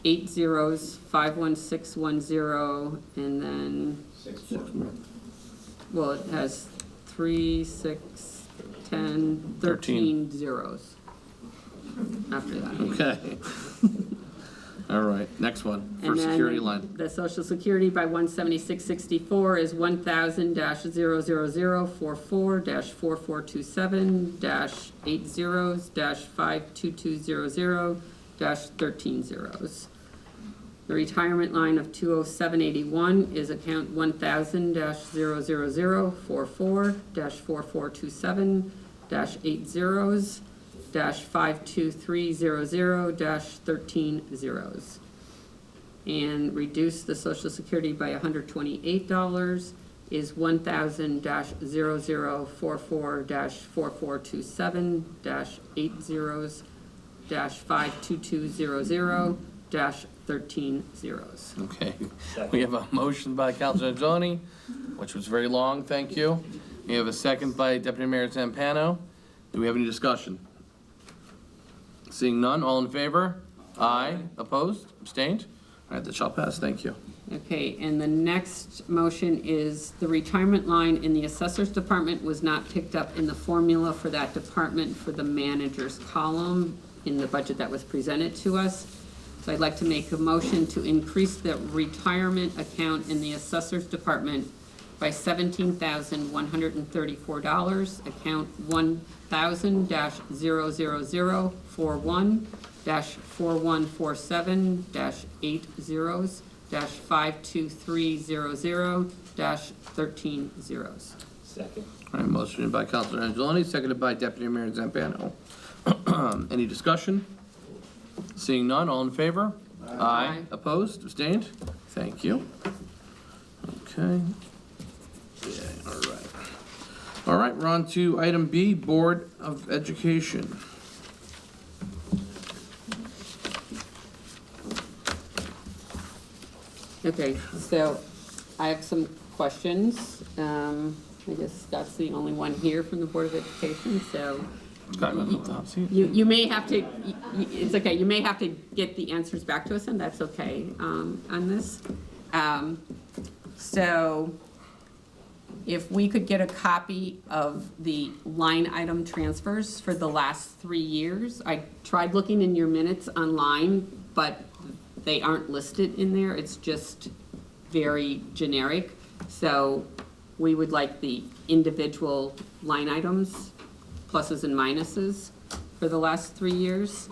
80s51610, and then 6-4. well, it has 3, 6, 10, 13 zeros after that. Okay. All right, next one, for And then security line. the Social Security by 176.64 is 1000-00044-40-80s-52200-13 zeros. The retirement line of 20781 is account 1000-00044-4427-80s. $52300-13 and reduce the Social Security by $128 is $1,000-0044-4427-80-52200-13 Okay, we have a motion by Councilor Angeloni, which was very long, thank you. We have a second by Deputy Mayor Zampano. Do we have any discussion? Seeing none, all in favor? Aye. Opposed? Abstained? All right, that shall pass, thank you. Okay, and the next motion is the retirement line in the assessor's department was not picked up in the formula for that department for the manager's column in the budget that was presented to us. So I'd like to make a motion to increase the retirement account in the assessor's department by $17,134, account 1,000-000-41-40-5230-13. Second. All right, motion by Councilor Angeloni, seconded by Deputy Mayor Zampano. Any discussion? Seeing none, all in favor? Aye. Opposed? Abstained? Thank you. Okay. Yeah, all right. All right, we're on to item B, Board of Education. Okay, so I have some questions. I guess Scott's the only one here from the Board of Education, so you may have to, it's okay, you may have to get the answers back to us, and that's okay on this. So if we could get a copy of the line item transfers for the last 3 years. I tried looking in your minutes online, but they aren't listed in there. It's just very generic. So we would like the individual line items, pluses and minuses, for the last 3 years.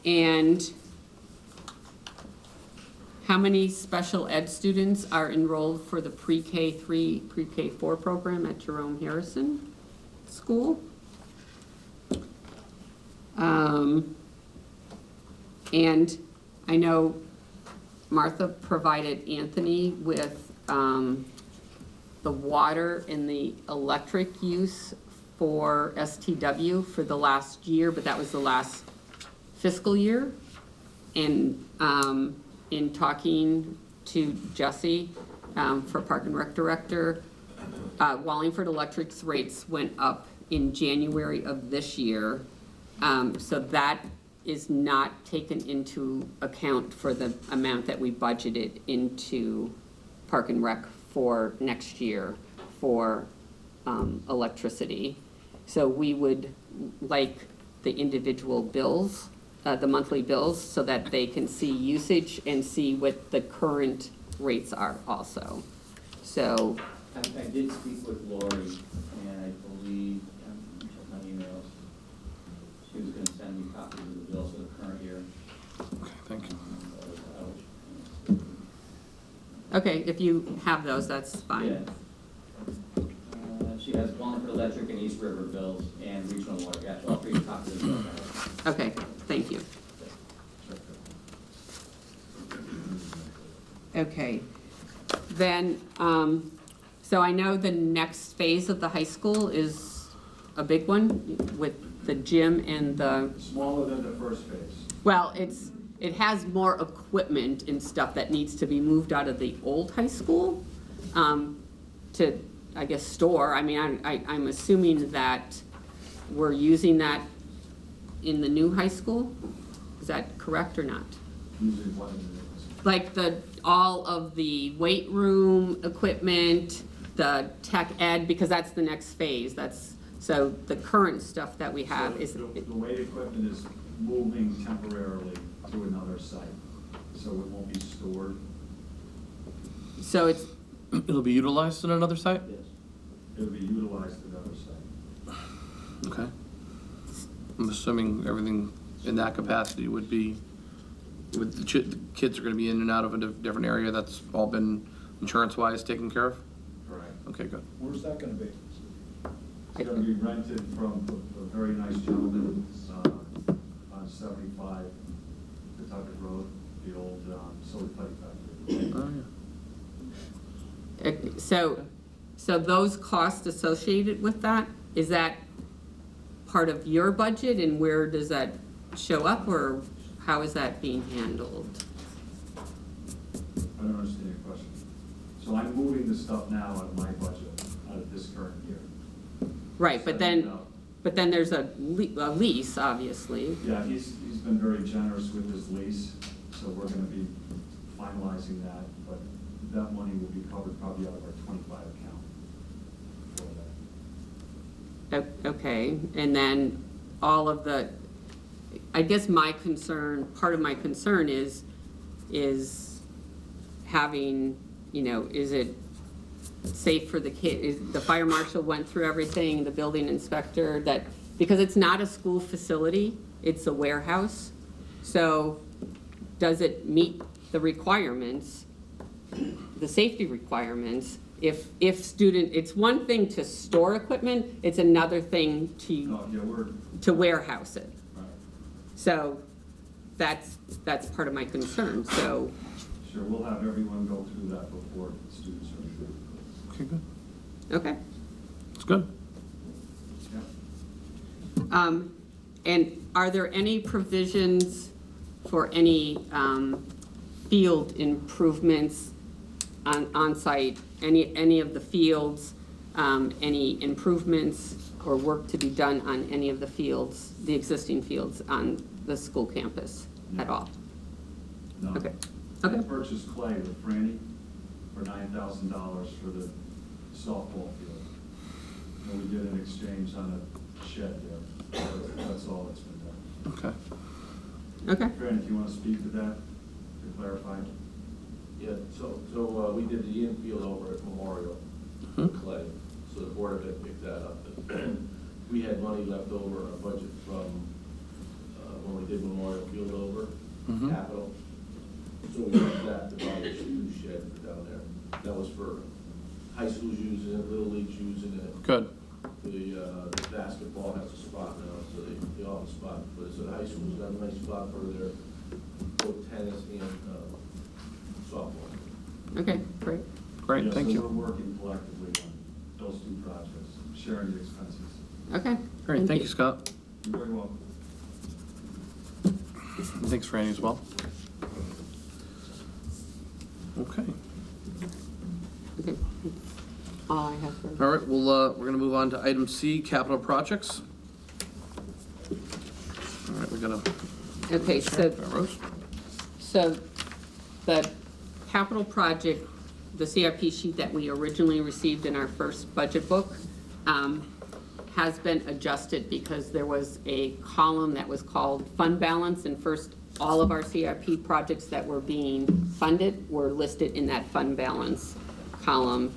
And how many special ed students are enrolled for the pre-K 3, pre-K 4 program at Jerome Harrison School? And I know Martha provided Anthony with the water and the electric use for STW for the last year, but that was the last fiscal year. And in talking to Jesse for Park and Rec Director, Wallingford Electric's rates went up in January of this year. So that is not taken into account for the amount that we budgeted into Park and Rec for next year for electricity. So we would like the individual bills, the monthly bills, so that they can see usage and see what the current rates are also. So I did speak with Lori, and I believe, check my emails, she was gonna send me copies of the bills for the current year. Okay, thank you. okay, if you have those, that's fine. Yeah. She has Wallingford Electric and East River bills and regional water, got all 3 copies of the bills. Okay, thank you. Okay, then, so I know the next phase of the high school is a big one with the gym and the, Smaller than the first phase. well, it has more equipment and stuff that needs to be moved out of the old high school to, I guess, store. I mean, I'm assuming that we're using that in the new high school? Is that correct or not? Usually one of the Like all of the weight room equipment, the tech ed, because that's the next phase. So the current stuff that we have is. The weight equipment is moving temporarily to another site, so it won't be stored. So It'll be utilized in another site? Yes. It'll be utilized at another site. Okay. I'm assuming everything in that capacity would be, with the kids are gonna be in and out of a different area, that's all been insurance-wise taken care of? Correct. Okay, good. Where's that gonna be? It's gonna be rented from a very nice gentleman, on 75 Pawtucket Road, the old, soda plate factory. Oh, yeah. So those costs associated with that, is that part of your budget, and where does that show up, or how is that being handled? I don't understand your question. So I'm moving the stuff now out of my budget, out of this current year. Right, but Setting it then, up. but then there's a lease, obviously. Yeah, he's been very generous with his lease, so we're gonna be finalizing that, but that money will be covered probably out of our 25 account for that. Okay, and then all of the, I guess my concern, part of my concern is having, is it safe for the kid? The fire marshal went through everything, the building inspector, that, because it's not a school facility, it's a warehouse. So does it meet the requirements, the safety requirements? If student, it's one thing to store equipment, it's another thing to warehouse it. Right. So that's part of my concern, so. Sure, we'll have everyone go through that before the students are here. Okay, good. Okay. That's good. Yeah. And are there any provisions for any field improvements on site? Any of the fields, any improvements or work to be done on any of the fields, the existing fields on the school campus at all? No. Okay. I Okay. purchased clay with Franny for $9,000 for the softball field. And we did an exchange on a shed there. That's all that's been done. Okay. Okay. Franny, do you want to speak to that, to clarify? Yeah, so we did the infield over at Memorial, clay, so the Board of Ed picked that up. We had money left over in our budget from, when we did Memorial Field over, capital. So we used that to buy a new shed for down there. That was for high schools using it, little leagues using it. Good. The basketball has a spot now, so they all have a spot, but so the high schools got a nice spot for their both tennis and softball. Okay, great. Great, Yeah, thank so you. we're working collectively on those two projects, sharing the expenses. Okay. Great, thank you, Scott. You're very welcome. Thanks, Franny, as well. Okay. Okay. All I have for. All right, well, we're gonna move on to item C, capital projects. All right, we gotta. Okay, so. Rose? So the capital project, the CIP sheet that we originally received in our first budget book has been adjusted because there was a column that was called fund balance, and first all of our CIP projects that were being funded were listed in that fund balance column.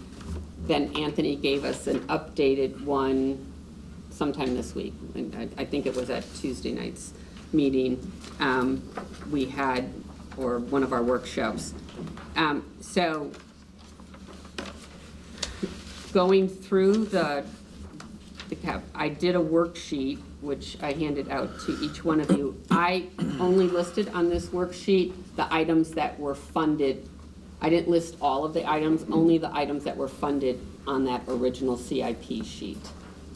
Then Anthony gave us an updated one sometime this week, and I think it was at Tuesday night's meeting we had, or one of our workshops. So going through the cap, I did a worksheet which I handed out to each one of you. I only listed on this worksheet the items that were funded. I didn't list all of the items, only the items that were funded on that original CIP sheet.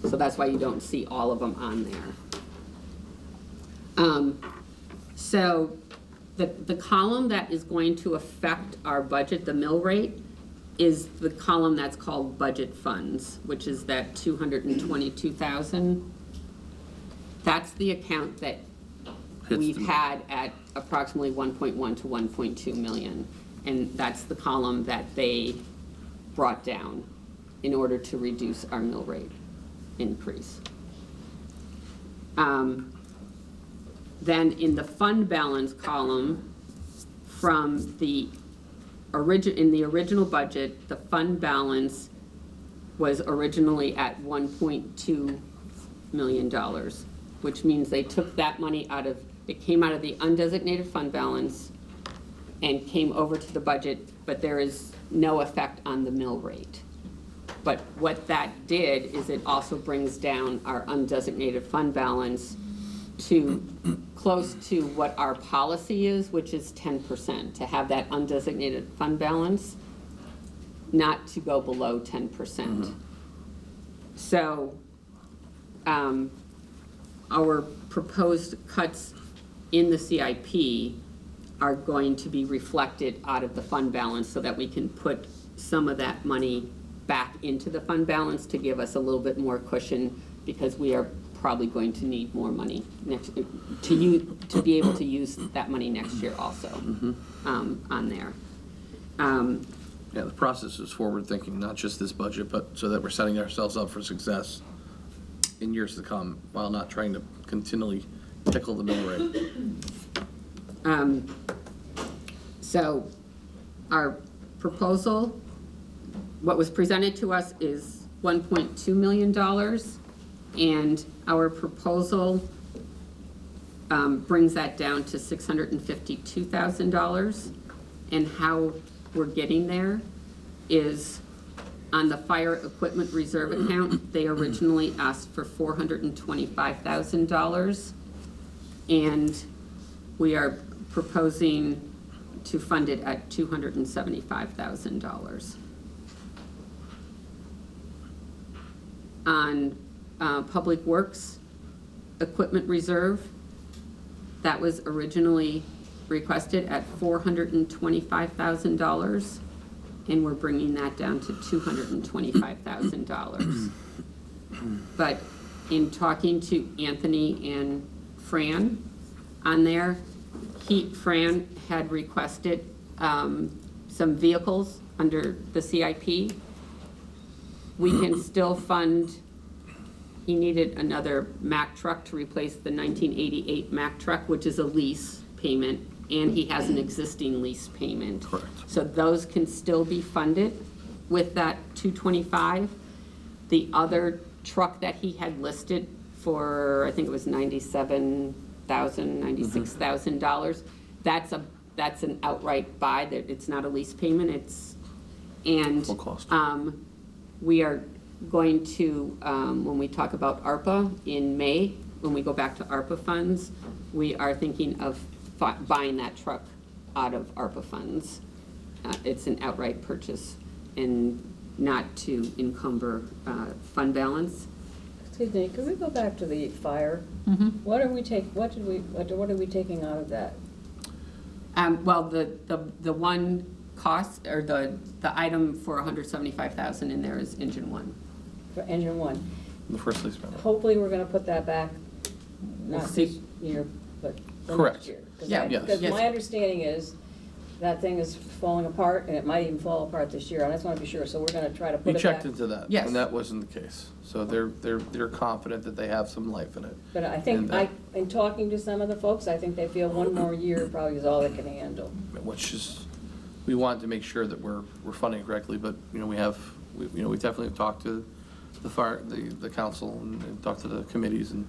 So that's why you don't see all of them on there. So the column that is going to affect our budget, the mill rate, is the column that's called budget funds, which is that 222,000. That's the account that we've had at approximately 1.1 to 1.2 million. And that's the column that they brought down in order to reduce our mill rate increase. Then in the fund balance column, from the original budget, the fund balance was originally at $1.2 million, which means they took that money out of, it came out of the undesignated fund balance and came over to the budget, but there is no effect on the mill rate. But what that did is it also brings down our undesignated fund balance to close to what our policy is, which is 10%, to have that undesignated fund balance, not to go below 10%. So, our proposed cuts in the CIP are going to be reflected out of the fund balance so that we can put some of that money back into the fund balance to give us a little bit more cushion, because we are probably going to need more money next, to be able to use that money next year also, on there. Yeah, the process is forward-thinking, not just this budget, but so that we're setting ourselves up for success in years to come, while not trying to continually tickle the mill rate. So our proposal, what was presented to us is $1.2 million, and our proposal brings that down to $652,000. And how we're getting there is on the fire equipment reserve account. They originally asked for $425,000, and we are proposing to fund it at $275,000. On Public Works Equipment Reserve, that was originally requested at $425,000, and we're bringing that down to $225,000. But in talking to Anthony and Fran on there, Fran had requested some vehicles under the CIP. We can still fund, he needed another Mack truck to replace the 1988 Mack truck, which is a lease payment, and he has an existing lease payment. Correct. So those can still be funded with that $225,000. The other truck that he had listed for, I think it was $97,000, $96,000, that's an outright buy, that it's not a lease payment, and Full cost. we are going to, when we talk about ARPA in May, when we go back to ARPA funds, we are thinking of buying that truck out of ARPA funds. It's an outright purchase and not to encumber fund balance. Excuse me, could we go back to the fire? What are we taking out of that? Well, the one cost, or the item for $175,000 in there is engine one. For engine one? The first lease payment. Hopefully, we're gonna put that back, We'll not see. this year, but the Correct. next year. Yeah, yes. Because Yes. my understanding is that thing is falling apart, and it might even fall apart this year. I just wanna be sure, so we're gonna try to We put it back. checked into that, Yes. and that wasn't the case. So they're confident that they have some life in it. But I And think, that- in talking to some of the folks, I think they feel one more year probably is all they can handle. Which is, we wanted to make sure that we're funding correctly, but, we definitely talked to the fire, the council, and talked to the committees, and,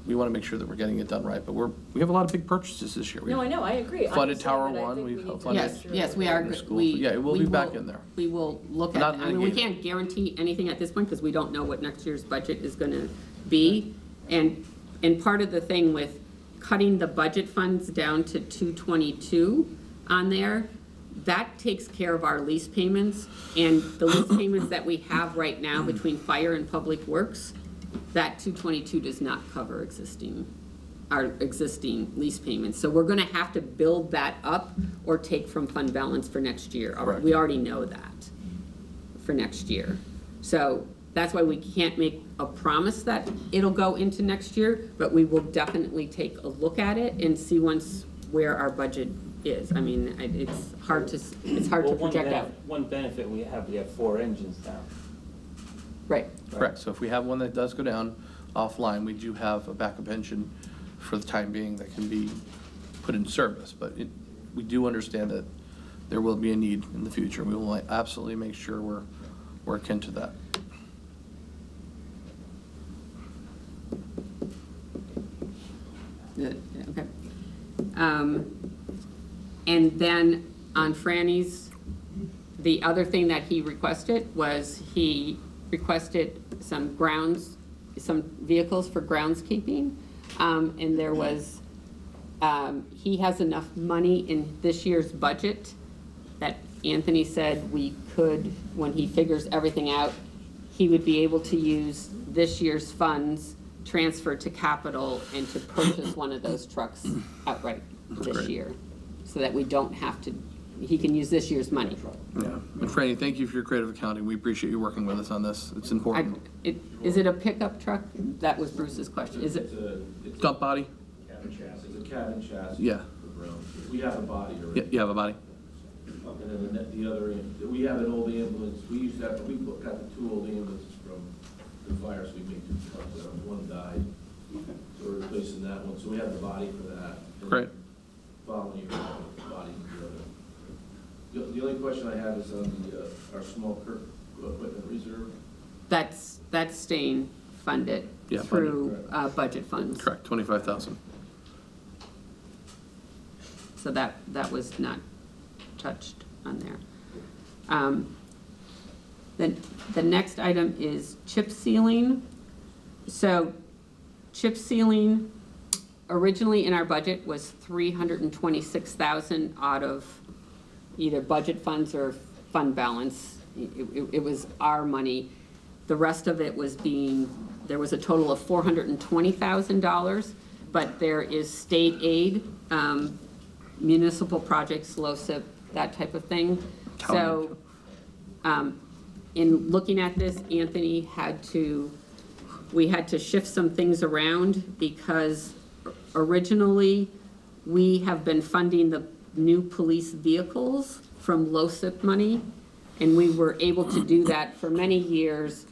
we want to make sure that we're getting it done right, but we have a lot of big purchases this year. No, I know, I agree. I'm Funded just saying Tower that I One, think we we've need to funded. make Yes, sure yes, we that- are. The school. Yeah, it will be back in there. We will look at Not it. I mean, we negated. can't guarantee anything at this point because we don't know what next year's budget is gonna be. And part of the thing with cutting the budget funds down to 222 on there, that takes care of our lease payments. And the lease payments that we have right now between fire and public works, that 222 does not cover our existing lease payments. So we're gonna have to build that up or take from fund balance for next year. Correct. We already know that for next year. So that's why we can't make a promise that it'll go into next year, but we will definitely take a look at it and see once where our budget is. I mean, it's hard to project out. One benefit we have 4 engines now. Right. Correct, so if we have one that does go down offline, we do have a backup engine for the time being that can be put in service, but we do understand that there will be a need in the future. We will absolutely make sure we're akin to that. the other thing that he requested was he requested some vehicles for groundskeeping. And there was, he has enough money in this year's budget that Anthony said we could, when he figures everything out, he would be able to use this year's funds, transfer to capital, and to purchase one of those trucks outright this great. year. So that we don't have to, he can use this year's money. Yeah, and Franny, thank you for your creative accounting. We appreciate you working with us on this. It's important. Is it a pickup truck? That was Bruce's question. Is it? It's a Dump body? cabin chassis. It's a cabin chassis. Yeah. for ground. We have a body already. You have a body? And then the other, we have an old ambulance. We used to have, we got the two old ambulances from the fire, so we made two trucks out of them. One died. So we're replacing that one. So we have the body for that. And Great. Following year, the body for the other. The only question I have is on our small equipment reserve. That's staying funded Yeah, through budget funds. Correct, 25,000. So that was not touched on there. Then the next item is chip sealing. So chip sealing originally in our budget was $326,000 out of either budget funds or fund balance. It was our money. The rest of it was there was a total of $420,000, but there is state aid, municipal projects, LoCIP, that type of thing. So, in looking at this, Anthony we had to shift some things around because originally we have been funding the new police vehicles from LoCIP money, and we were able to do that for many years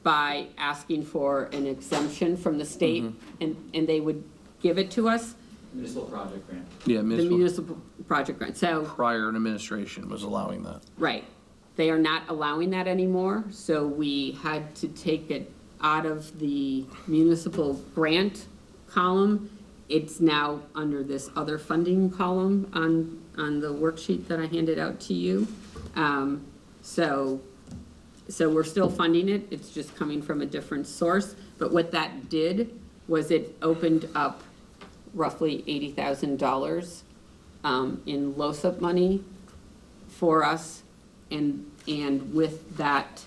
by asking for an exemption from the state, and they would give it to us. Municipal project grant. Yeah, The municipal project grant, so. Prior administration was allowing that. Right. They are not allowing that anymore, so we had to take it out of the municipal grant column. It's now under this other funding column on the worksheet that I handed out to you. So we're still funding it, it's just coming from a different source. But what that did was it opened up roughly $80,000 in LoCIP money for us. And with that,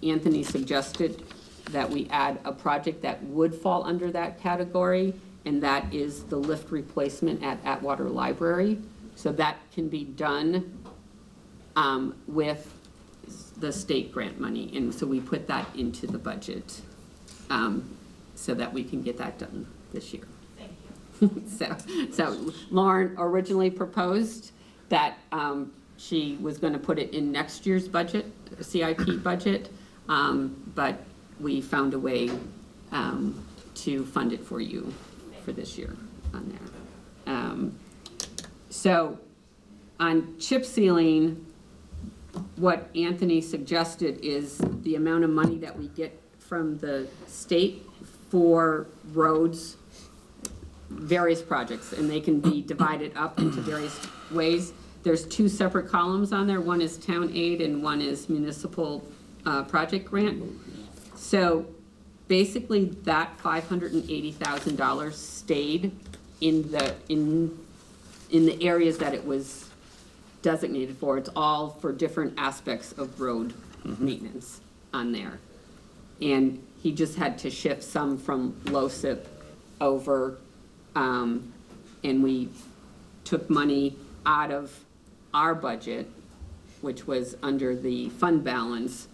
Anthony suggested that we add a project that would fall under that category, and that is the lift replacement at Atwater Library. So that can be done with the state grant money, and so we put that into the budget so that we can get that done this year. Thank you. So Lauren originally proposed that she was going to put it in next year's budget, CIP budget, but we found a way to fund it for you for this year on there. So on chip sealing, what Anthony suggested is the amount of money that we get from the state for roads, various projects, and they can be divided up into various ways. There's two separate columns on there. One is town aid and one is municipal project grant. So basically that $580,000 stayed in the areas that it was designated for. It's all for different aspects of road maintenance on there. And he just had to shift some from LoCIP over, and we took money out of our budget, which was under the fund balance,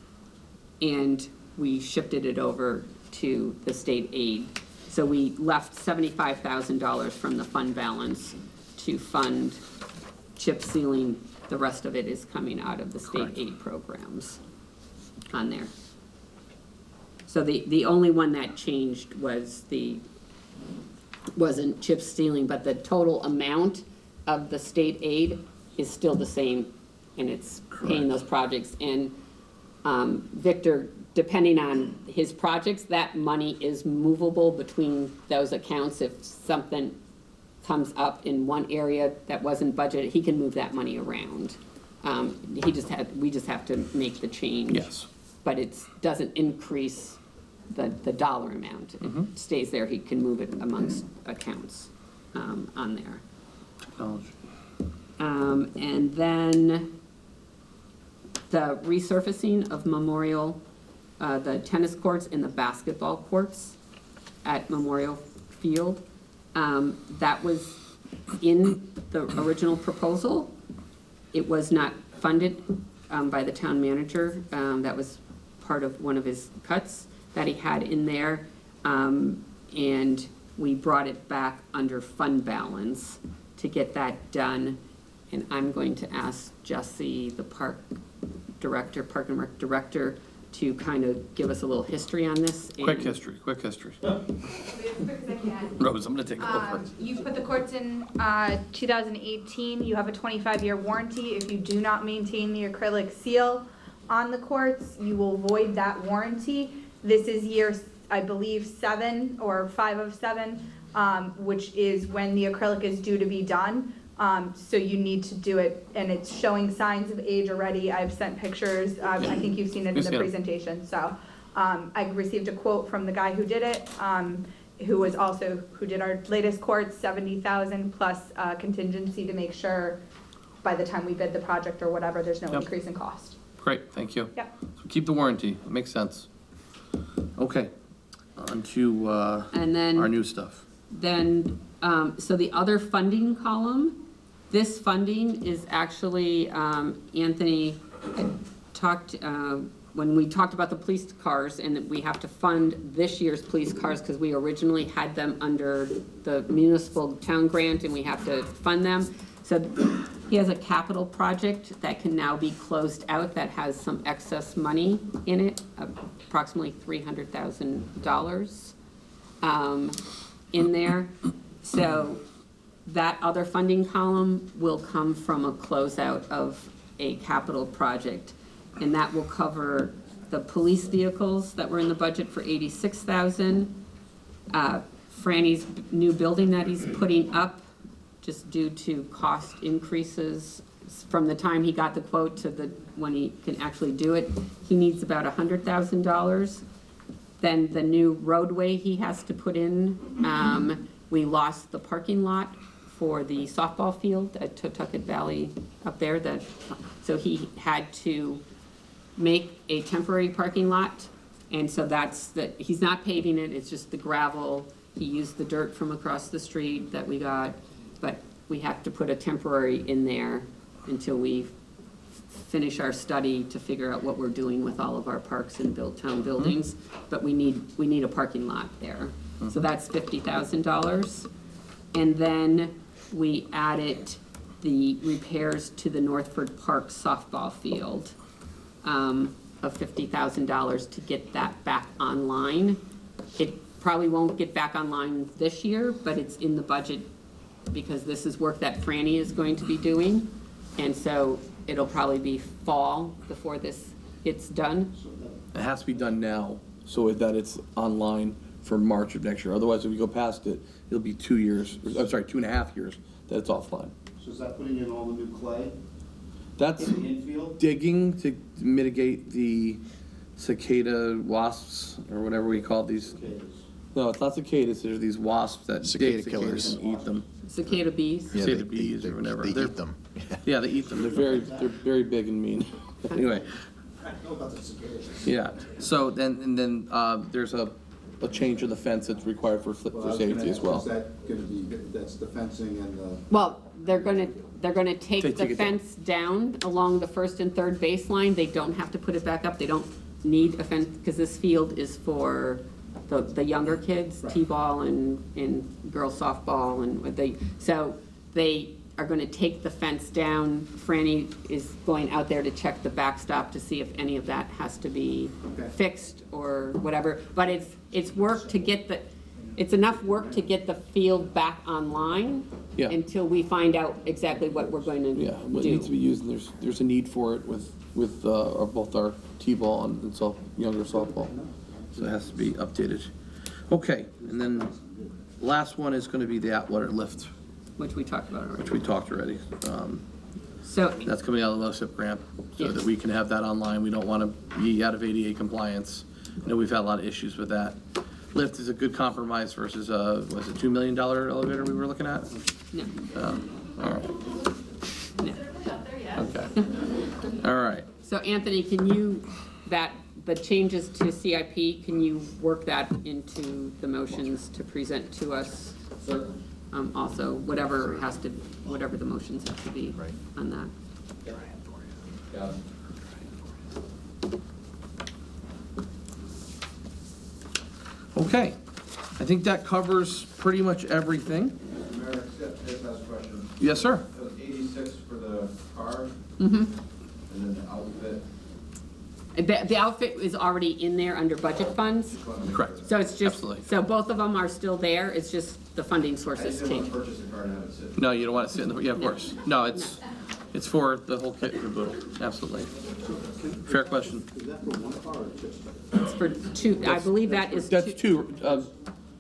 and we shifted it over to the state aid. So we left $75,000 from the fund balance to fund chip sealing. The rest of it is coming out of the state aid programs on there. So the only one that changed wasn't chip sealing, but the total amount of the state aid is still the same, and it's paying those projects. And Victor, depending on his projects, that money is movable between those accounts. If something comes up in one area that wasn't budgeted, he can move that money around We just have to make the change. Yes. But it doesn't increase the dollar amount. It stays there, he can move it amongst accounts on there. Technology. And then the resurfacing of Memorial, the tennis courts and the basketball courts at Memorial Field. That was in the original proposal. It was not funded by the town manager. That was part of one of his cuts that he had in there. And we brought it back under fund balance to get that done. And I'm going to ask Jesse, the park and rec director, to kind of give us a little history on this. Quick history. Rose, I'm gonna take over. You put the courts in 2018. You have a 25-year warranty. If you do not maintain the acrylic seal on the courts, you will void that warranty. This is year, I believe, 7 or 5 of 7, which is when the acrylic is due to be done. So you need to do it, and it's showing signs of age already. I've sent pictures. I think you've seen it in the presentation. So I received a quote from the guy who did it, who did our latest courts, $70,000 plus contingency to make sure by the time we bid the project or whatever, there's no increase in cost. Great, thank you. Yep. So keep the warranty, it makes sense. Okay, on to And then our new stuff. Then, so the other funding column, this funding is actually, Anthony had talked, when we talked about the police cars, and we have to fund this year's police cars because we originally had them under the municipal town grant and we have to fund them. So he has a capital project that can now be closed out that has some excess money in it, approximately $300,000 in there. So that other funding column will come from a closeout of a capital project. And that will cover the police vehicles that were in the budget for $86,000. Franny's new building that he's putting up, just due to cost increases from the time he got the quote to when he can actually do it, he needs about $100,000. Then the new roadway he has to put in, we lost the parking lot for the softball field at Totucket Valley up there, so he had to make a temporary parking lot, and so he's not paving it, it's just the gravel. He used the dirt from across the street that we got, but we have to put a temporary in there until we finish our study to figure out what we're doing with all of our parks and town buildings, but we need a parking lot there. So that's $50,000. And then we added the repairs to the Northford Park softball field of $50,000 to get that back online. It probably won't get back online this year, but it's in the budget because this is work that Franny is going to be doing. And so it'll probably be fall before this gets done. It has to be done now, so that it's online for March of next year. Otherwise, if we go past it, it'll be 2 years, I'm sorry, 2.5 years that it's offline. So is that putting in all the new clay That's in the infield? digging to mitigate the cicada wasps, or whatever we call these. Cicadas. No, it's not cicadas, there's these wasps that Cicada dig cicadas killers. and eat them. Cicada bees. Yeah, Cicada bees or whatever. They They're- eat them. Yeah, they eat them, they're very big and mean. Anyway, I know about the cicadas. yeah, so then, there's a change of the fence that's required for safety as well. Is that gonna be, that's the fencing and the? Well, they're gonna take Take the it down. fence down along the first and third baseline. They don't have to put it back up. They don't need a fence, because this field is for the younger kids, T-ball and girls softball so they are gonna take the fence down. Franny is going out there to check the backstop to see if any of that has to be fixed or whatever. But it's work to get it's enough work to get the field back online Yeah. until we find out exactly what we're going to Yeah, what needs to be used, and there's a need for it with both our T-ball and younger softball. So it has to be updated. Okay, and then last one is gonna be the Atwater lift, which we talked about already. which we talked already. So, That's coming out of the LoSiP grant, so that Yes. we can have that online. We don't want to be out of ADA compliance. I know we've had a lot of issues with that. Lift is a good compromise versus, was it $2 million elevator we were looking at? no, All right, no. okay. All right. So Anthony, can you, the changes to CIP, can you work that into the motions to present to us? Certainly. Also, whatever the motions have to be on that. Yeah. Okay, I think that covers pretty much everything. Mayor, just ask a question. Yes, sir. It was 86 for the car, Mm-hmm. and then the outfit. The outfit is already in there under budget funds, Correct. so it's just, Absolutely. so both of them are still there, it's just the funding I just sources didn't want change. to purchase a car and have it sit. No, you don't want to sit in the, yeah, of course. No, it's for the whole kit and caboodle, absolutely. Fair question. Is that for one car or just? It's for two, I believe that is That's two, two,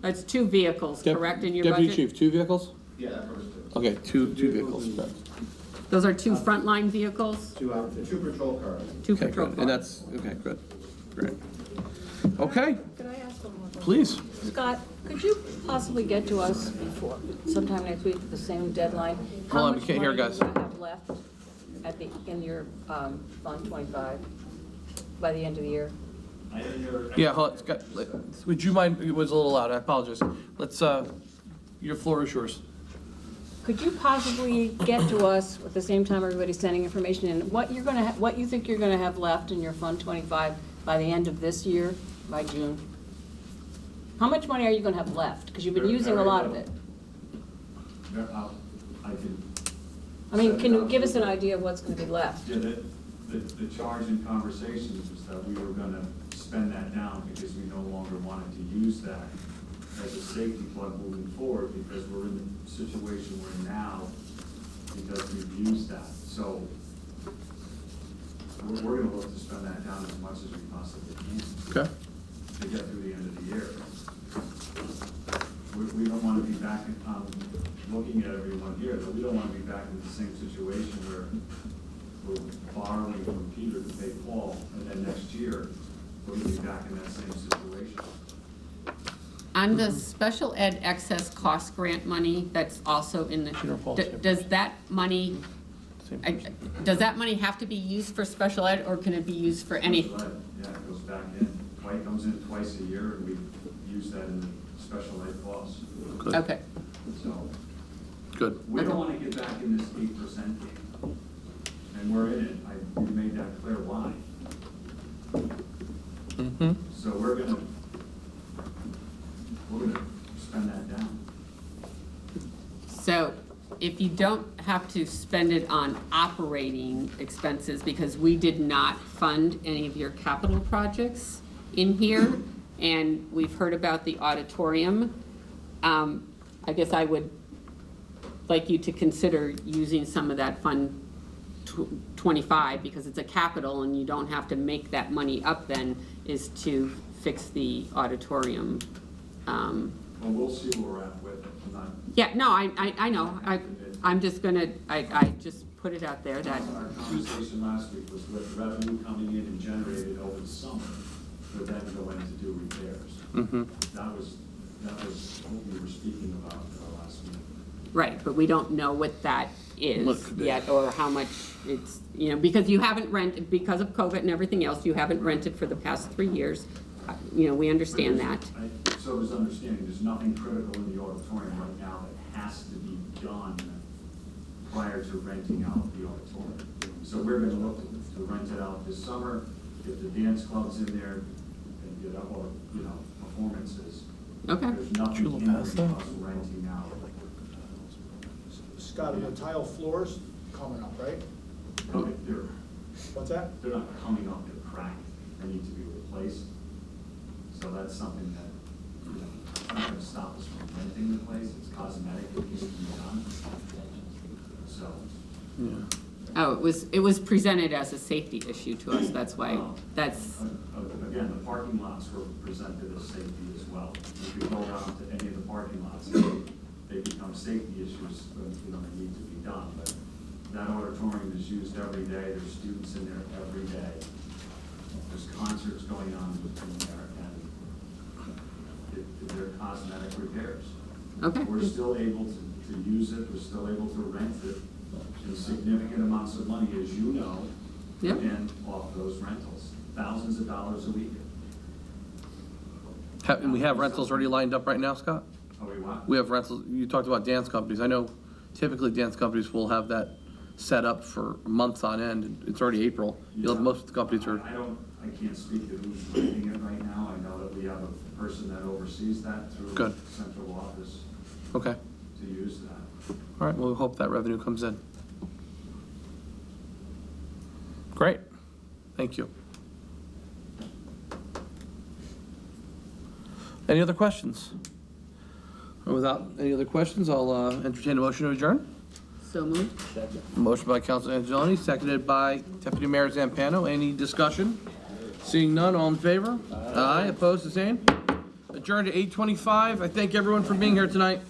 that's two vehicles, correct, in your Deputy budget? Chief, two vehicles? Yeah, that covers two. Okay, two vehicles. correct. Those are two frontline vehicles, Two patrol cars. two Okay, patrol good. And cars. that's, okay, good, great. Okay, Could I ask one more question? please. Scott, could you possibly get to us before, sometime next week, at the same deadline? Hold on, we can't hear, guys. How much money you have left in your Fund 25 by the end of the year? I didn't hear. Yeah, hold on, Scott, would you mind, it was a little loud, I apologize. Let's, your floor is yours. Could you possibly get to us at the same time everybody's sending information in, what you think you're gonna have left in your Fund 25 by the end of this year, by June? How much money are you gonna have left? Because you've been using a lot of it. I can, I mean, can you give us an idea of what's gonna be left? yeah, the charge in conversations was that we were gonna spend that down because we no longer wanted to use that as a safety plug moving forward, because we're in the situation we're now because we've used that. So we're gonna look to spend that down as much as we possibly can. Okay. To get through the end of the year. We don't wanna be back, looking at everyone here, but we don't wanna be back in the same situation where we're borrowing from Peter to pay Paul, and then next year, we're gonna be back in that same situation. On the special ed excess cost grant money, that's also in the, does that money, does that money have to be used for special ed, or can it be used for anything? Yeah, it goes back in, comes in twice a year, and we use that in the special ed costs. Good. Okay, So, Good. we don't wanna get back in this 8% game, and we're in it, we made that clear why. Mm-hmm. So we're gonna spend that down. so if you don't have to spend it on operating expenses, because we did not fund any of your capital projects in here, and we've heard about the auditorium, I guess I would like you to consider using some of that Fund 25, because it's a capital and you don't have to make that money up then, is to fix the auditorium. Well, we'll see where we're at with it. I'm not, Yeah, no, I know, I'm just gonna, I just put it out there that, our conversation last week was with revenue coming in and generated over the summer, for them to go in to do repairs. Mm-hmm. That was what we were speaking about at our last meeting. right, but we don't know what that What is could be. yet, or how much it's, you know, because you haven't rented, because of COVID and everything else, you haven't rented for the past 3 years. You know, we understand that. So there's understanding, there's nothing critical in the auditorium right now that has to be done prior to renting out the auditorium. So we're gonna look to rent it out this summer, get the dance clubs in there, and get up, or, you know, performances. Okay. There's nothing hindering us renting out. Scott, are the tile floors coming up, right? Okay, What's that? they're not coming up, they're cracked, they need to be replaced. So that's something that, you know, it's not gonna stop us from renting the place, it's cosmetic, it needs to be done. So, Yeah. Oh, it was presented as a safety issue to us, that's why, that's, again, the parking lots were presented as safety as well. If you go around to any of the parking lots, they become safety issues, you know, they need to be done. But That auditorium is used every day, there's students in there every day. There's concerts going on in there, and they're cosmetic repairs. Okay. We're still able to use it, we're still able to rent it in significant amounts of money, as you know, Yep. and off those rentals, thousands of dollars a week. And we have rentals already lined up right now, Scott? Are we what? We have rentals, you talked about dance companies. I know typically dance companies will have that set up for months on end. It's already April. You'll have most of the companies are, I can't speak to who's renting it right now. I know that we have a person that oversees that through Good. central office okay. to use that. All right, well, we hope that revenue comes in. Great, thank you. Any other questions? Without any other questions, I'll entertain a motion to adjourn. So moved. Motion by Councilor Angeloni, seconded by Deputy Mayor Zampano. Any discussion? Seeing none, all in favor? Aye. Opposed, the same? Adjourned at 8:25. I thank everyone for being here tonight.